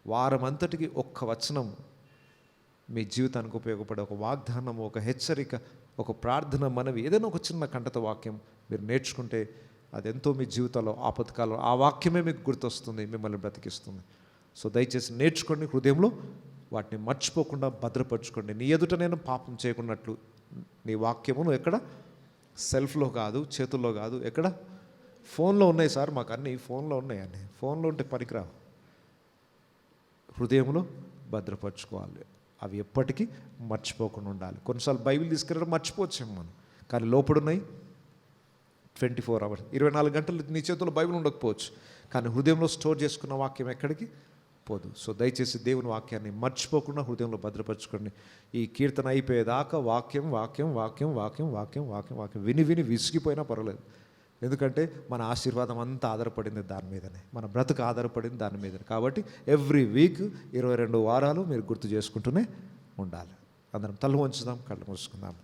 Speaker 1: వారం అంతటికి ఒక్క వచనం మీ జీవితానికి ఉపయోగపడే ఒక వాగ్దానం, ఒక హెచ్చరిక, ఒక ప్రార్థన, మనవి, ఏదైనా ఒక చిన్న కంటత వాక్యం మీరు నేర్చుకుంటే అదెంతో మీ జీవితంలో ఆపత్కాలం ఆ వాక్యమే మీకు గుర్తొస్తుంది, మిమ్మల్ని బ్రతికిస్తుంది. సో దయచేసి నేర్చుకోండి, హృదయంలో వాటిని మర్చిపోకుండా భద్రపరచుకోండి. నీ ఎదుట నేను పాపం చేయకున్నట్లు. నీ వాక్యమును ఎక్కడ? సెల్ఫ్లో కాదు, చేతుల్లో కాదు, ఎక్కడ? ఫోన్లో ఉన్నాయి సార్, మాకు అన్నీ ఫోన్లో ఉన్నాయండి. ఫోన్లో ఉంటే పనికిరావు. హృదయంలో భద్రపరచుకోవాలి. అవి ఎప్పటికీ మర్చిపోకుండా ఉండాలి. కొన్నిసార్లు బైబిల్ తీసుకెళ్ళడం మర్చిపోవచ్చేమో మనం, కానీ లోపడున్నాయి 24 hours, 24 గంటలు నీ చేతుల్లో బైబిల్ ఉండకపోవచ్చు, కానీ హృదయంలో స్టోర్ చేసుకున్న వాక్యం ఎక్కడికి పోదు. సో దయచేసి దేవుని వాక్యాన్ని మర్చిపోకుండా హృదయంలో భద్రపరచుకోండి. ఈ కీర్తన అయిపోయేదాకా వాక్యం వాక్యం వాక్యం వాక్యం వాక్యం వాక్యం వాక్యం విని విని విసిగిపోయినా పర్వాలేదు. ఎందుకంటే మన ఆశీర్వాదం అంతా ఆధారపడింది దాని మీదనే, మన బ్రతుకు ఆధారపడింది దాని మీదనే. కాబట్టి ఎవ్రీ వీక్ 22 వారాలు మీరు గుర్తు చేసుకుంటూనే ఉండాలి. అందరం తల వంచుదాం, కళ్ళు మూసుకుందాం.